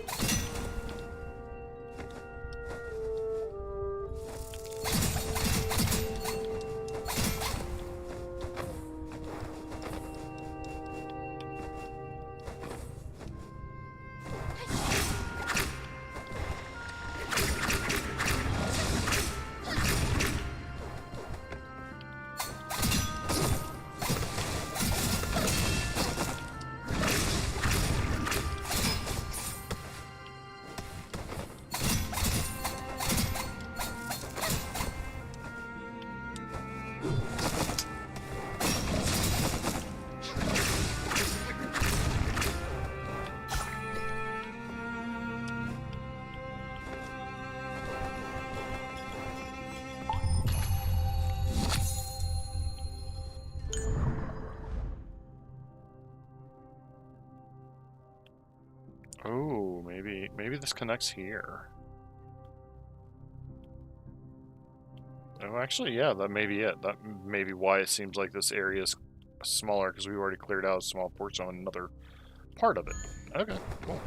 [SPEAKER 1] Oh, maybe this connects here. Oh, actually, yeah, that may be it. That may be why it seems like this area is smaller, because we've already cleared out a small portion on another part of it. Okay, cool.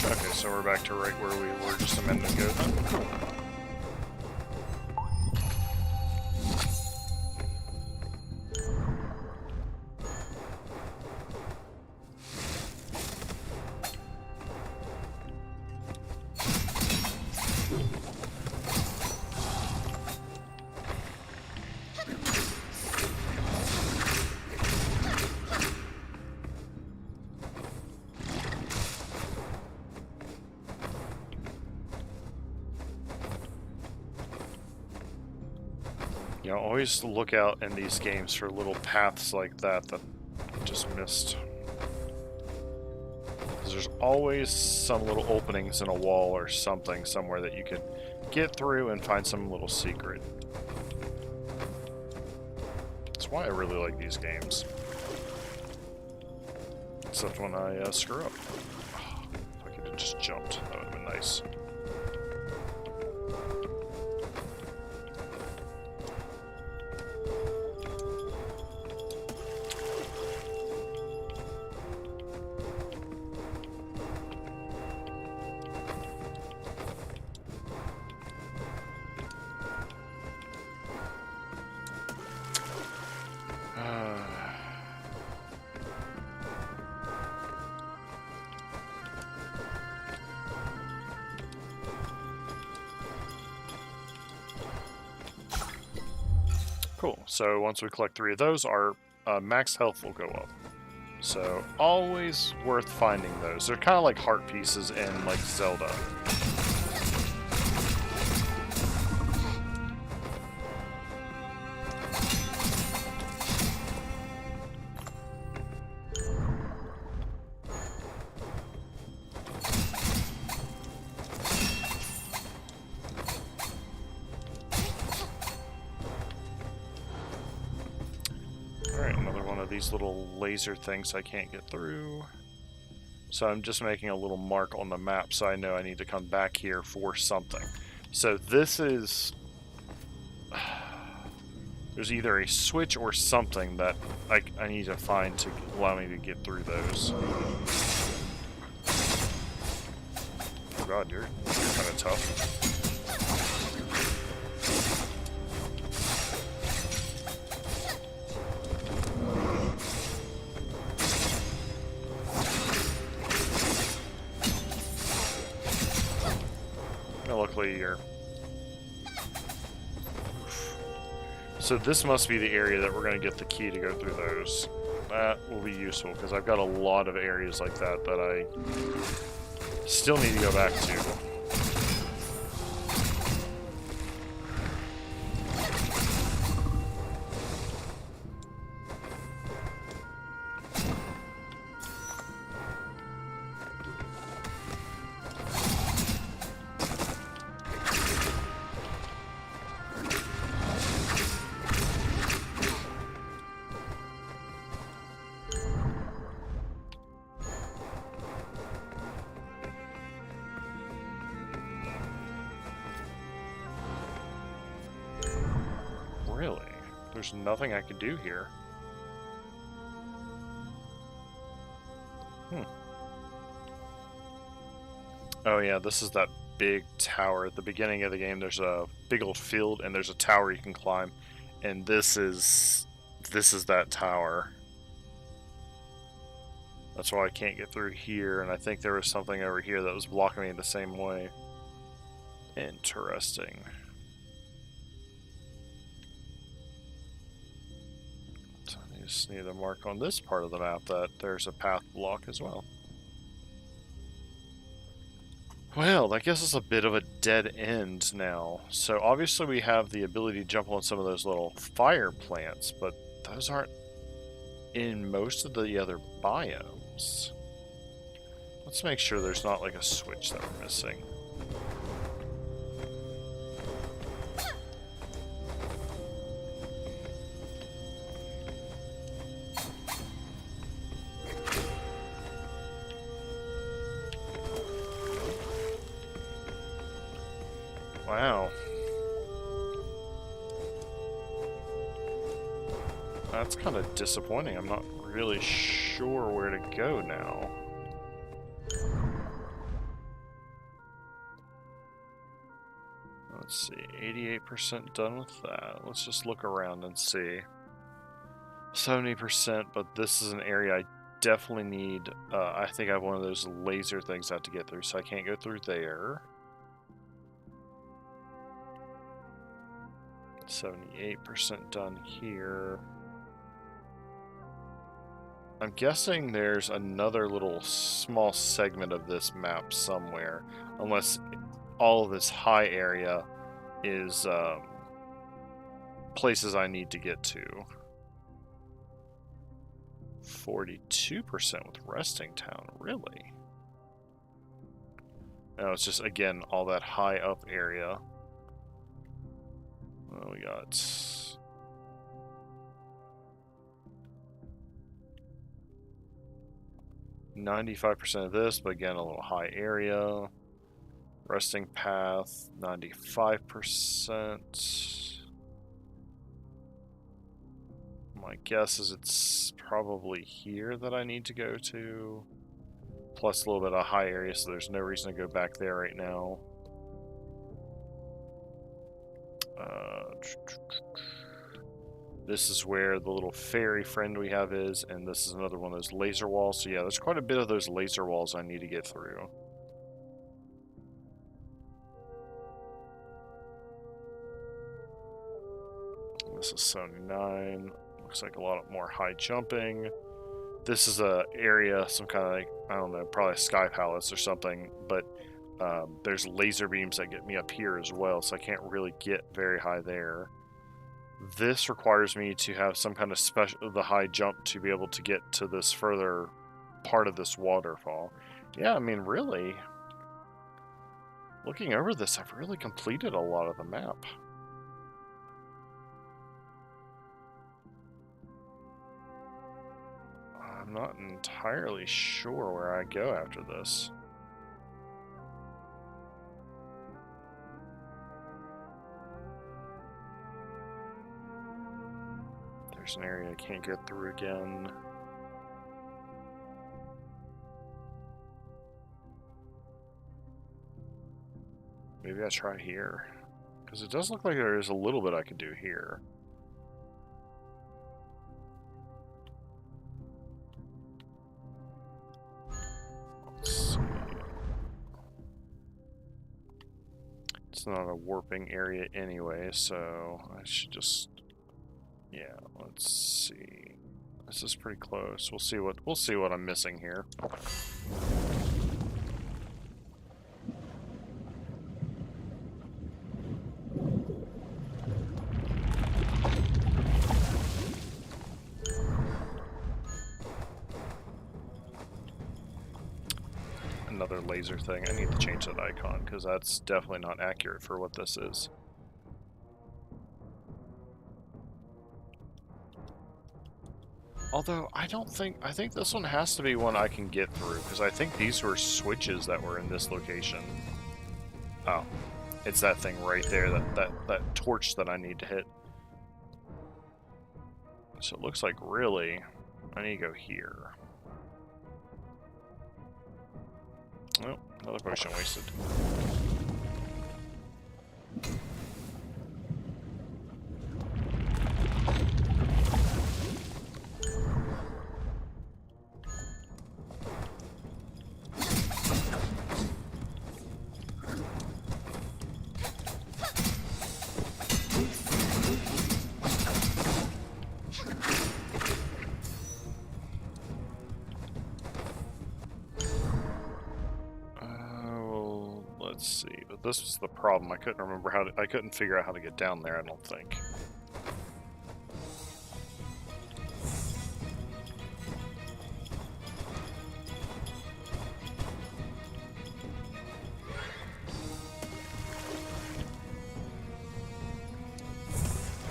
[SPEAKER 1] Okay, so we're back to right where we were just a minute ago then. Cool. You know, always look out in these games for little paths like that that I just missed. 'Cause there's always some little openings in a wall or something somewhere that you could get through and find some little secret. That's why I really like these games. Except when I screw up. Oh, if I could have just jumped, that would have been nice. Cool. So once we collect 3 of those, our max health will go up. So always worth finding those. They're kind of like heart pieces in like Zelda. These little laser things I can't get through. So I'm just making a little mark on the map so I know I need to come back here for something. So this is... There's either a switch or something that I need to find to allow me to get through those. Oh god, you're kind of tough. Luckily, you're... So this must be the area that we're going to get the key to go through those. That will be useful, because I've got a lot of areas like that that I still need to go back to. Really? There's nothing I can do here. Oh yeah, this is that big tower. At the beginning of the game, there's a big old field, and there's a tower you can climb. And this is that tower. That's why I can't get through here, and I think there was something over here that was blocking me the same way. Interesting. So I just need to mark on this part of the map that there's a path block as well. Well, I guess it's a bit of a dead end now. So obviously we have the ability to jump on some of those little fire plants, but those aren't in most of the other biomes. Let's make sure there's not like a switch that we're missing. Wow. That's kind of disappointing. I'm not really sure where to go now. Let's see, 88% done with that. Let's just look around and see. 70%, but this is an area I definitely need. I think I have one of those laser things I have to get through, so I can't go through there. 78% done here. I'm guessing there's another little small segment of this map somewhere, unless all of this high area is places I need to get to. 42% with Resting Town, really? No, it's just, again, all that high up area. Well, we got 95% of this, but again, a little high area. Resting path, 95%. My guess is it's probably here that I need to go to. Plus a little bit of high area, so there's no reason to go back there right now. This is where the little fairy friend we have is, and this is another one of those laser walls. So yeah, there's quite a bit of those laser walls I need to get through. This is 79. Looks like a lot more high jumping. This is a area, some kind of like, I don't know, probably a sky palace or something, but there's laser beams that get me up here as well, so I can't really get very high there. This requires me to have some kind of special, the high jump to be able to get to this further part of this waterfall. Yeah, I mean, really, looking over this, I've really completed a lot of the map. I'm not entirely sure where I go after this. There's an area I can't get through again. Maybe I try here. Because it does look like there is a little bit I could do here. Let's see. It's not a warping area anyway, so I should just... Yeah, let's see. This is pretty close. We'll see what I'm missing here. Another laser thing. I need to change that icon because that's definitely not accurate for what this is. Although, I think this one has to be one I can get through, because I think these were switches that were in this location. Oh, it's that thing right there, that torch that I need to hit. So it looks like, really, I need to go here. Oh, another potion wasted. Let's see, but this was the problem. I couldn't remember I couldn't figure out how to get down there, I don't think.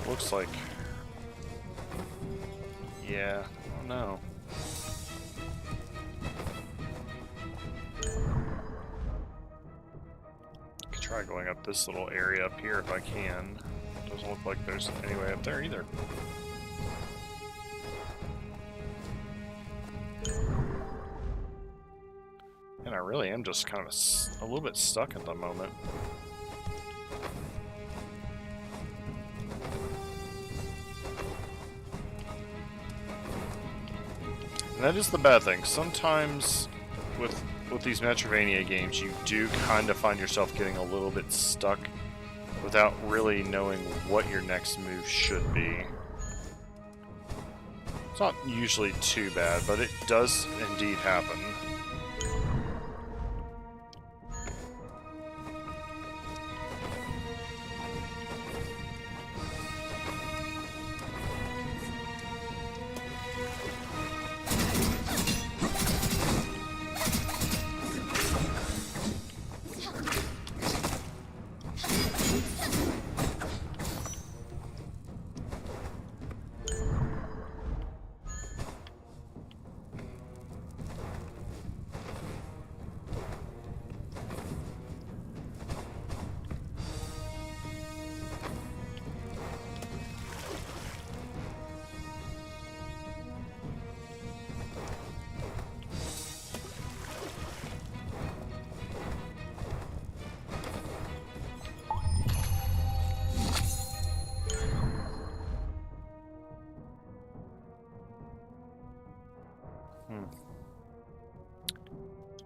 [SPEAKER 1] Looks like... Yeah, I don't know. Try going up this little area up here if I can. Doesn't look like there's any way up there either. And I really am just kind of a little bit stuck at the moment. that is the bad thing. Sometimes with these Metroidvania games, you do kind of find yourself getting a little bit stuck without really knowing what your next move should be. It's not usually too bad, but it does indeed happen.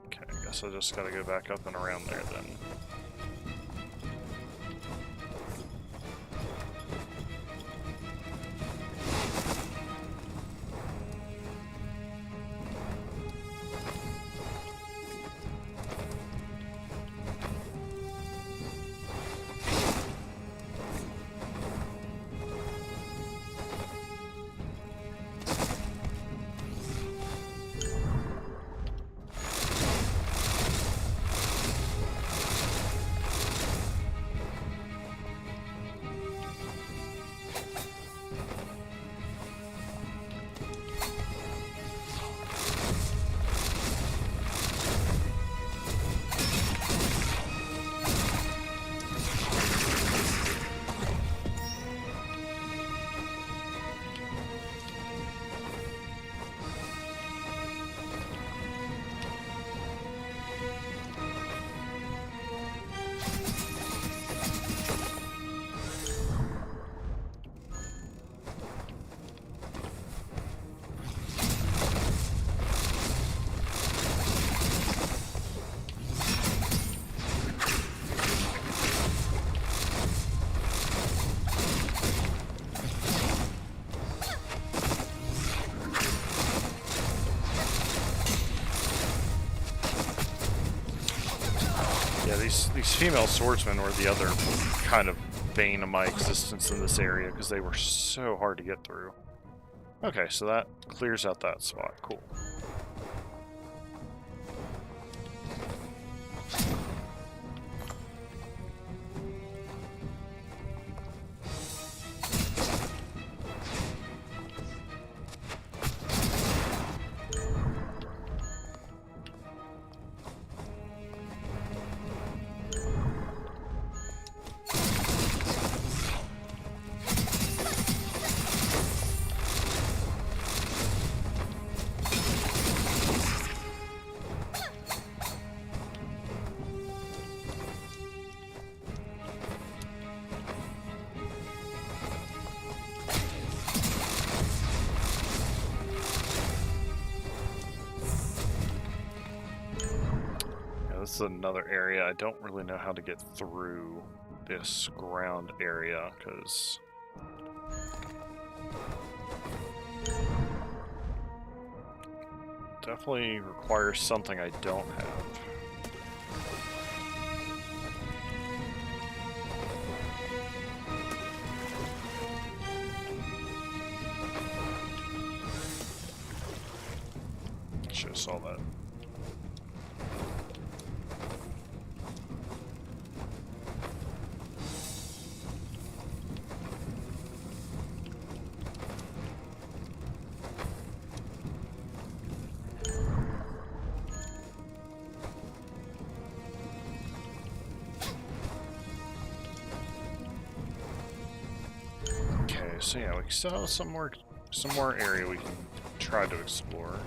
[SPEAKER 1] Okay, I guess I just gotta go back up and around there then. These female swordsmen were the other kind of bane of my existence in this area because they were so hard to get through. Okay, so that clears out that spot. Cool. This is another area. I don't really know how to get through this ground area because definitely requires something I don't have. Should have saw that. So yeah, we still have some more area we can try to explore.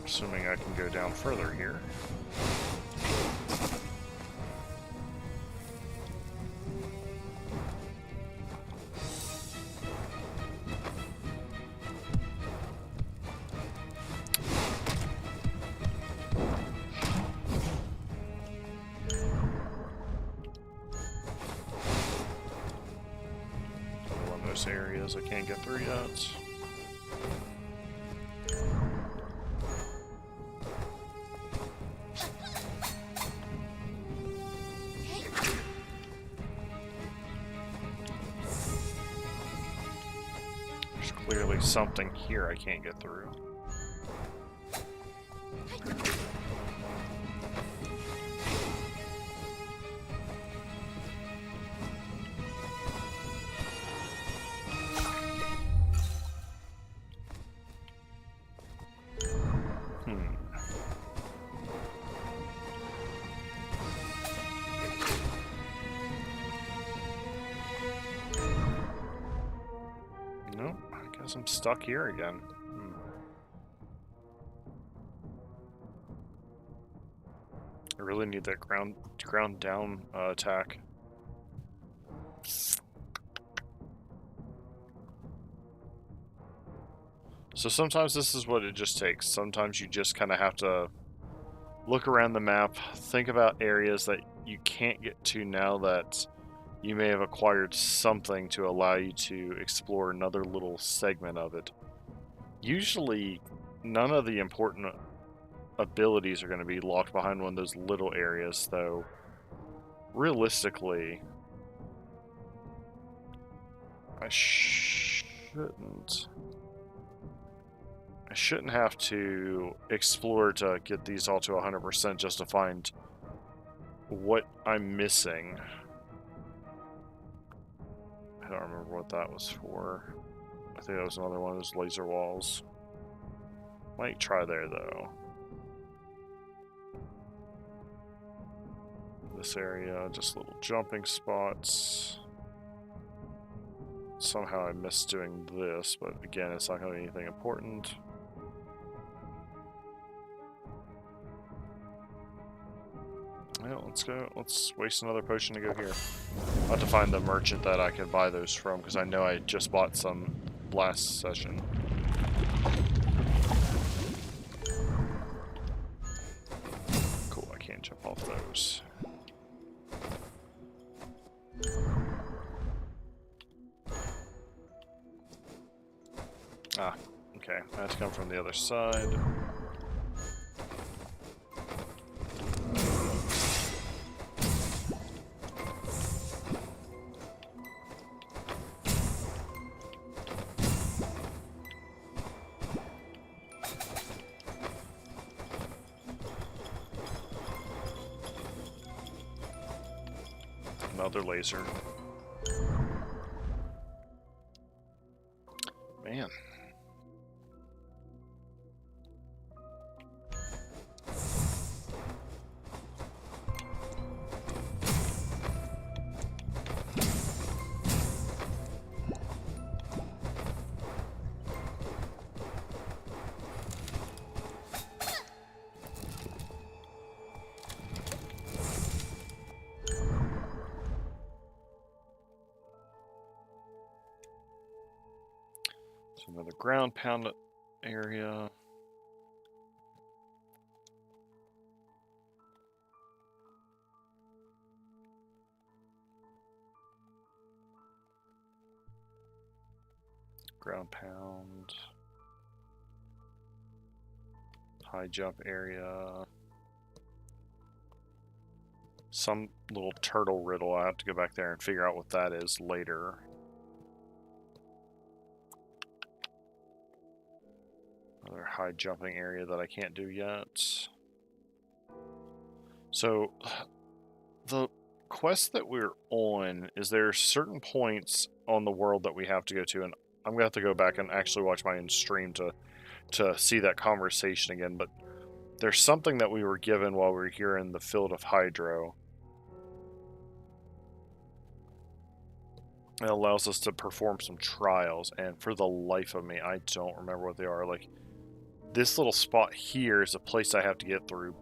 [SPEAKER 1] Assuming I can go down further here. those areas I can't get through yet. There's clearly something here I can't get through. Nope, I guess I'm stuck here again. I really need that ground down attack. So sometimes this is what it just takes. Sometimes you just kind of have to look around the map, think about areas that you can't get to now that you may have acquired something to allow you to explore another little segment of it. Usually, none of the important abilities are going to be locked behind one of those little areas, though realistically, I shouldn't have to explore to get these all to 100% just to find what I'm missing. I don't remember what that was for. I think that was another one of those laser walls. Might try there, though. This area, just little jumping spots. Somehow I missed doing this, but again, it's not going to be anything important. Well, let's go. Let's waste another potion to go here. I'll have to find the merchant that I could buy those from, because I know I just bought some last session. Cool, I can't jump off those. Ah, okay. I have to come from the other side. Another laser. Man. Another ground pound area. Ground pound. High jump area. Some little turtle riddle. I have to go back there and figure out what that is later. Another high jumping area that I can't do yet. So, the quest that we're on, is there certain points on the world that we have to go to, and I'm going to have to go back and actually watch my own stream to see that conversation again, but there's something that we were given while we were here in the field of Hydro. It allows us to perform some trials, and for the life of me, I don't remember what they are. Like, this little spot here is a place I have to get through,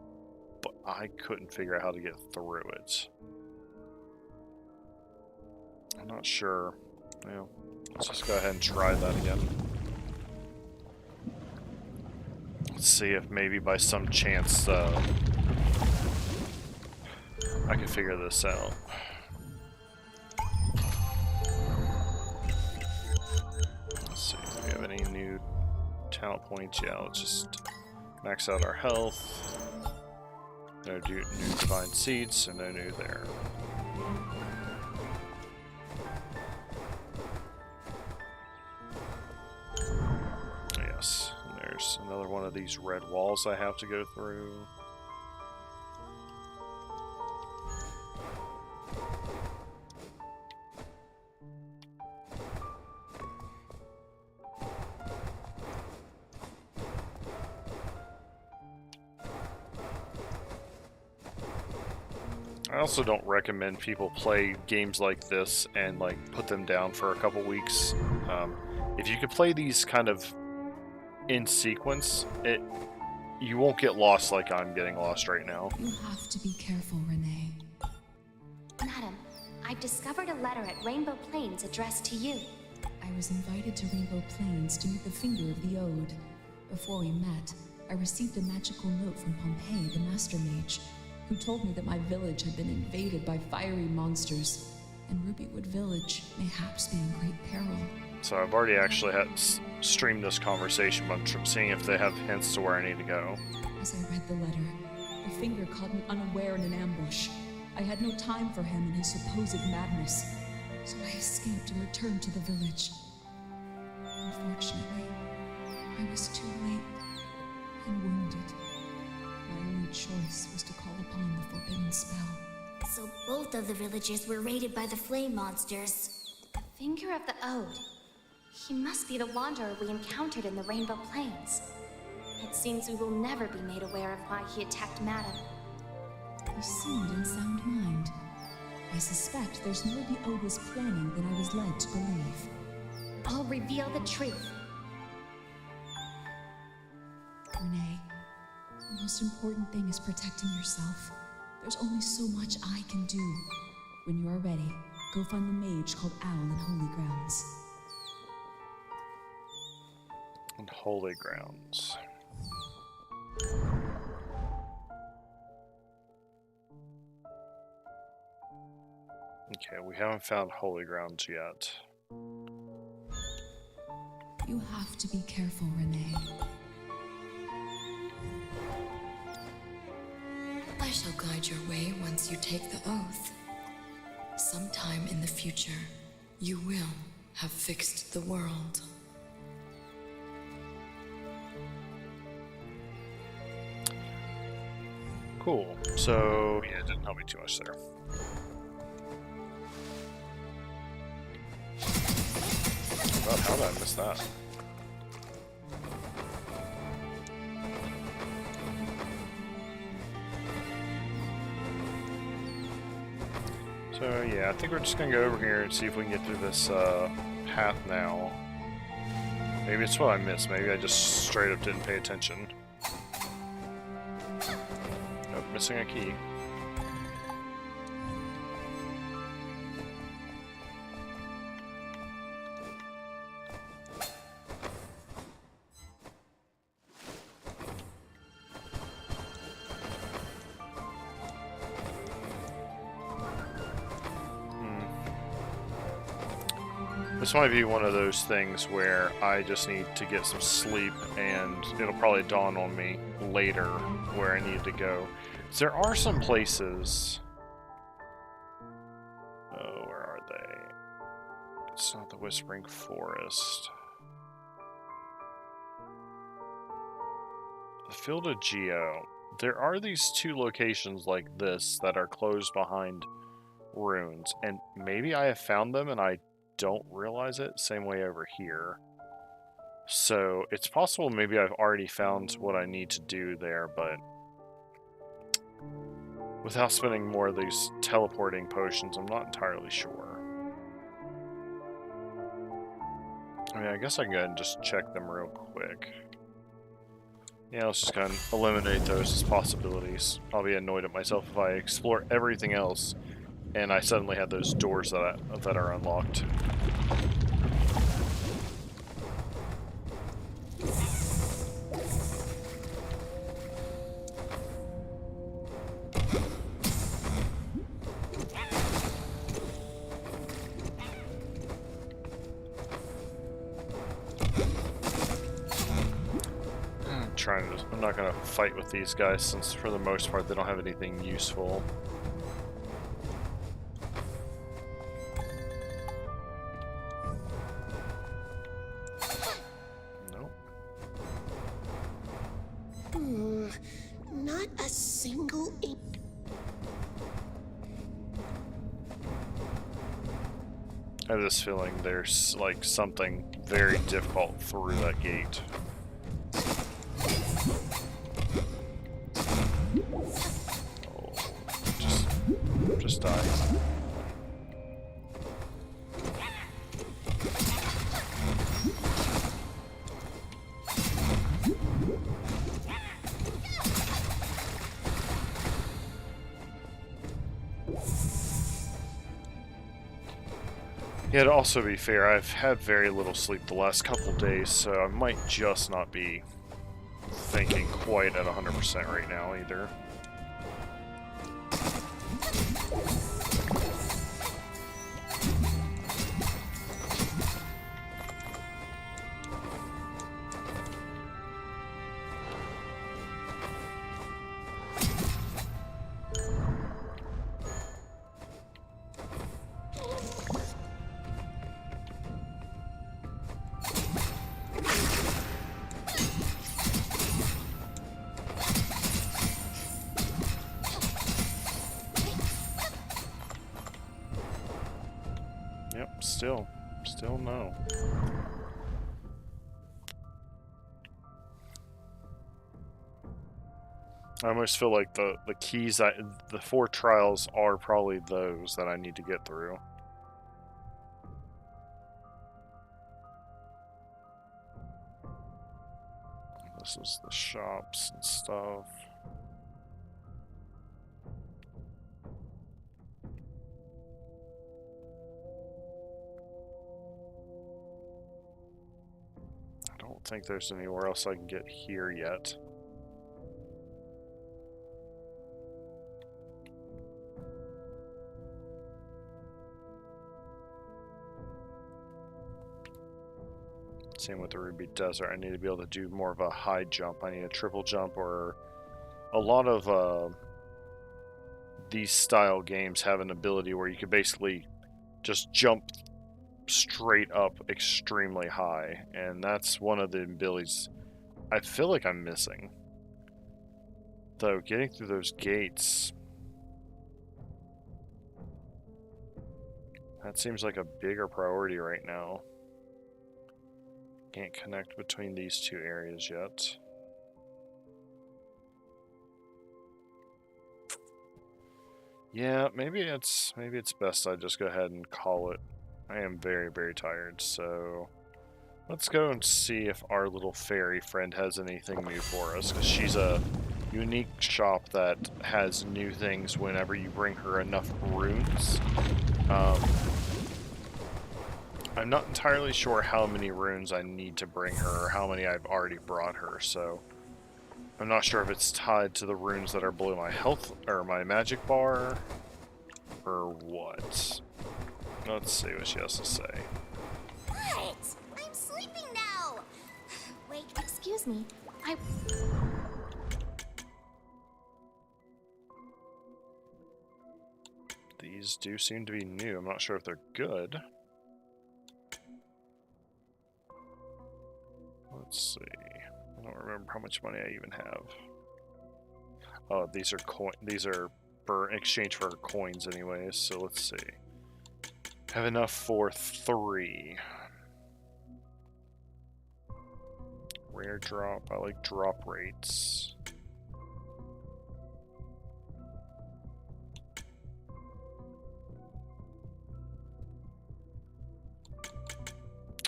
[SPEAKER 1] but I couldn't figure out how to get through it. I'm not sure. Yeah, let's just go ahead and try that again. Let's see if maybe by some chance I can figure this out. talent points. Yeah, let's just max out our health. No new divine seeds, so no new there. Yes, and there's another one of these red walls I have to go through. I also don't recommend people play games like this and like put them down for a couple weeks. If you could play these kind of in sequence, you won't get lost like I'm getting lost right now.
[SPEAKER 5] You have to be careful, Renee.
[SPEAKER 4] Madam, I've discovered a letter at Rainbow Plains addressed to you.
[SPEAKER 5] I was invited to Rainbow Plains to meet the Finger of the Ode. Before we met, I received a magical note from Pompeii, the Master Mage, who told me that my village had been invaded by fiery monsters, and Rubywood Village mayhaps be in great peril.
[SPEAKER 1] So I've already actually had streamed this conversation, but I'm seeing if they have hints to where I need to go.
[SPEAKER 5] As I read the letter, the Finger caught me unaware in an ambush. I had no time for him and his supposed madness, so I escaped and returned to the village. Unfortunately, I was too late and wounded. My only choice was to call upon the forbidden spell.
[SPEAKER 3] So both of the villages were raided by the flame monsters.
[SPEAKER 4] The Finger of the Ode. He must be the wanderer we encountered in the Rainbow Plains. It seems we will never be made aware of why he attacked Madam.
[SPEAKER 5] He seemed in sound mind. I suspect there's more the Ode was planning than I was led to believe.
[SPEAKER 4] I'll reveal the truth.
[SPEAKER 5] Renee, the most important thing is protecting yourself. There's only so much I can do. When you are ready, go find the mage called Owl in Holy Grounds.
[SPEAKER 1] And Holy Grounds. Okay, we haven't found Holy Grounds yet.
[SPEAKER 5] You have to be careful, Renee.
[SPEAKER 6] I shall guide your way once you take the oath. Sometime in the future, you will have fixed the world.
[SPEAKER 1] Cool. So, yeah, it didn't help me too much there. God, how did I miss that? So yeah, I think we're just gonna go over here and see if we can get through this path now. Maybe it's what I missed. Maybe I just straight up didn't pay attention. Nope, missing a key. This might be one of those things where I just need to get some sleep and it'll probably dawn on me later where I need to go. There are some places... Oh, where are they? It's not the Whispering Forest. The Field of Geo. There are these two locations like this that are closed behind ruins, and maybe I have found them and I don't realize it. Same way over here. So it's possible maybe I've already found what I need to do there, but without spending more of these teleporting potions, I'm not entirely sure. I mean, I guess I can go ahead and just check them real quick. Yeah, let's just go ahead and eliminate those as possibilities. I'll be annoyed at myself if I explore everything else and I suddenly have those doors that are unlocked. I'm not gonna fight with these guys since for the most part they don't have anything useful. Nope.
[SPEAKER 7] Not a single ink.
[SPEAKER 1] I have this feeling there's like something very difficult through that gate. Oh, just die. Yeah, to also be fair, I've had very little sleep the last couple days, so I might just not be thinking quite at 100% right now either. Yep, still no. I almost feel like the keys, the 4 trials are probably those that I need to get through. This is the shops and stuff. I don't think there's anywhere else I can get here yet. Same with the Ruby Desert. I need to be able to do more of a high jump. I need a triple jump, or a lot of these style games have an ability where you can basically just jump straight up extremely high, and that's one of the abilities I feel like I'm missing. Though getting through those gates, that seems like a bigger priority right now. Can't connect between these 2 areas yet. Yeah, maybe it's best I just go ahead and call it. I am very, very tired, so let's go and see if our little fairy friend has anything new for us, because she's a unique shop that has new things whenever you bring her enough runes. I'm not entirely sure how many runes I need to bring her, or how many I've already brought her, so I'm not sure if it's tied to the runes that are below my health, or my magic bar, or what. Let's see what she has to say.
[SPEAKER 3] What? I'm sleeping now. Wait,
[SPEAKER 4] Excuse me.
[SPEAKER 1] These do seem to be new. I'm not sure if they're good. Let's see. I don't remember how much money I even have. Oh, these are for exchange for coins anyways, so let's see. Have enough for 3. Rare drop. I like drop rates.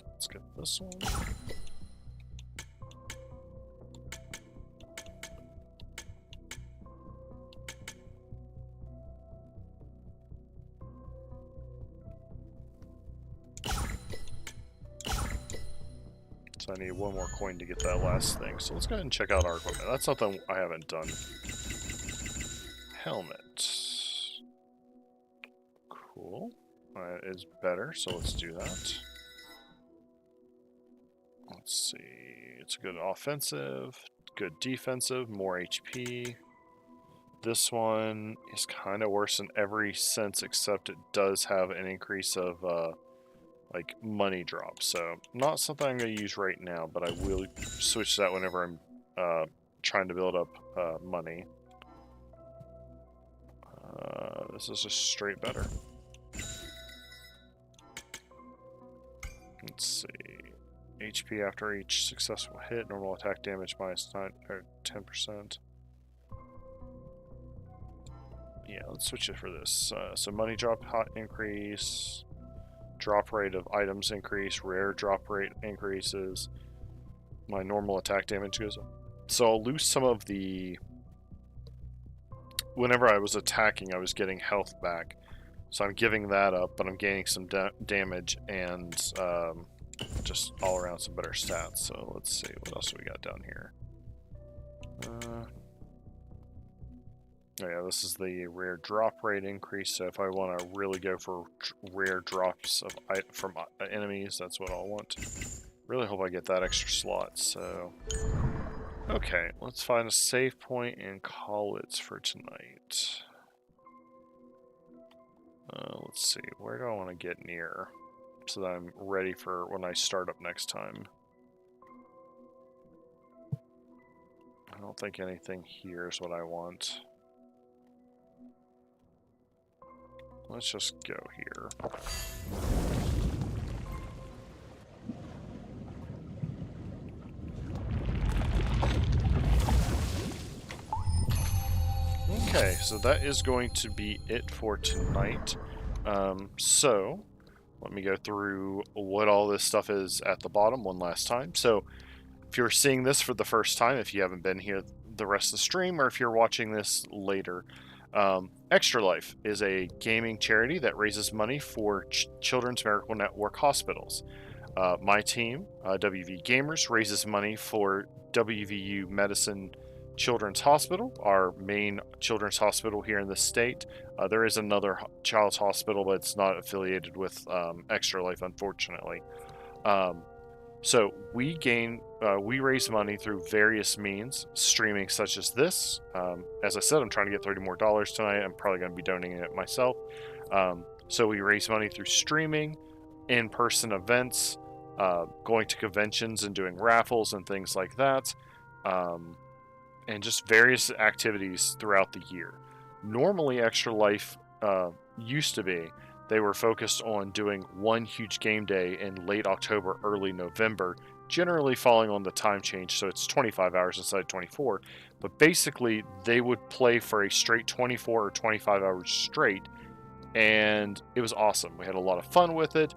[SPEAKER 1] Let's get this one. So I need 1 more coin to get that last thing. So let's go ahead and check out our equipment. That's something I haven't done. Helmet. Cool. That is better, so let's do that. Let's see. It's a good offensive. good defensive, more HP. This one is kind of worse in every sense, except it does have an increase of like money drop. So not something I'm going to use right now, but I will switch that whenever I'm trying to build up money. This is just straight better. Let's see. HP after each successful hit, normal attack damage minus 10%. Yeah, let's switch it for this. So money drop hot increase, drop rate of items increase, rare drop rate increases, my normal attack damage goes up. So I'll lose some of the... Whenever I was attacking, I was getting health back. So I'm giving that up, but I'm gaining some damage and just all around some better stats. So let's see, what else do we got down here? Oh yeah, this is the rare drop rate increase. So if I want to really go for rare drops of from enemies, that's what I'll want. Really hope I get that extra slot. So okay, let's find a save point and call it for tonight. Let's see, where do I want to get near so that I'm ready for when I start up next time? I don't think anything here is what I want. Let's just go here. Okay, so that is going to be it for tonight. So, let me go through what all this stuff is at the bottom one last time. So, if you're seeing this for the first time, if you haven't been here the rest of the stream, or if you're watching this later, Extra Life is a gaming charity that raises money for Children's Miracle Network hospitals. My team, WV Gamers, raises money for WVU Medicine Children's Hospital, our main children's hospital here in the state. There is another child's hospital, but it's not affiliated with Extra Life, unfortunately. So we raise money through various means, streaming such as this. As I said, I'm trying to get $30 more tonight. I'm probably going to be donating it myself. So we raise money through streaming, in-person events, going to conventions and doing raffles and things like that, and just various activities throughout the year. Normally, Extra Life used to be, they were focused on doing one huge game day in late October, early November, generally falling on the time change, so it's 25 hours instead of 24. But basically, they would play for a straight 24 or 25 hours straight, and it was awesome. We had a lot of fun with it.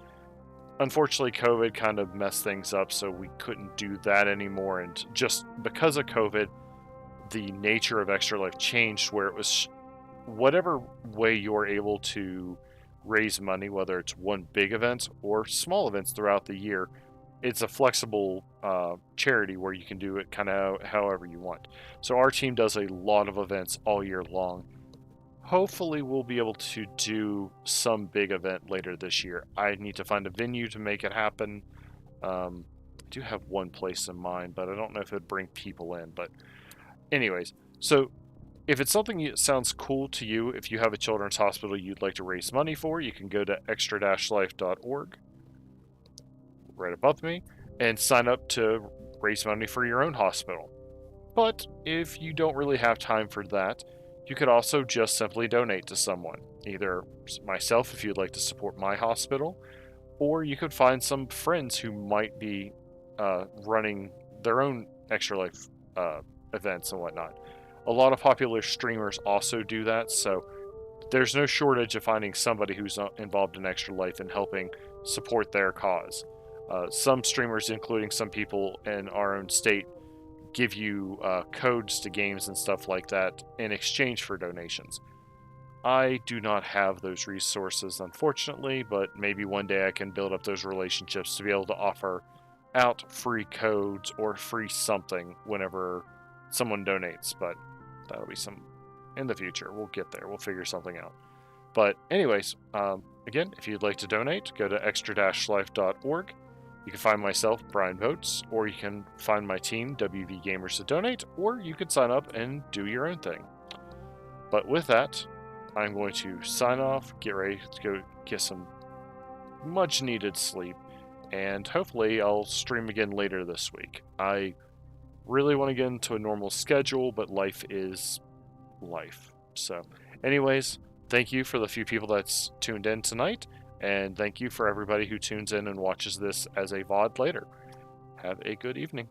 [SPEAKER 1] Unfortunately, COVID kind of messed things up, so we couldn't do that anymore. And just because of COVID, the nature of Extra Life changed, where it was whatever way you're able to raise money, whether it's one big event or small events throughout the year. It's a flexible charity where you can do it kind of however you want. So our team does a lot of events all year long. Hopefully we'll be able to do some big event later this year. I need to find a venue to make it happen. I do have one place in mind, but I don't know if it'd bring people in. But anyways, so if it's something that sounds cool to you, if you have a children's hospital you'd like to raise money for, you can go to extra-life.org, right above me, and sign up to raise money for your own hospital. But if you don't really have time for that, you could also just simply donate to someone, either myself if you'd like to support my hospital, or you could find some friends who might be running their own Extra Life events and whatnot. A lot of popular streamers also do that, so there's no shortage of finding somebody who's involved in Extra Life and helping support their cause. Some streamers, including some people in our own state, give you codes to games and stuff like that in exchange for donations. I do not have those resources, unfortunately, but maybe one day I can build up those relationships to be able to offer out free codes or free something whenever someone donates, but that'll be some in the future. We'll get there. We'll figure something out. But anyways, again, if you'd like to donate, go to extra-life.org. You can find myself, Brian Votes, or you can find my team, WV Gamers, to donate, or you can sign up and do your own thing. But with that, I'm going to sign off, get ready to go get some much needed sleep, and hopefully I'll stream again later this week. I really want to get into a normal schedule, but life is life. So, anyways, thank you for the few people that's tuned in tonight, and thank you for everybody who tunes in and watches this as a VOD later. Have a good evening.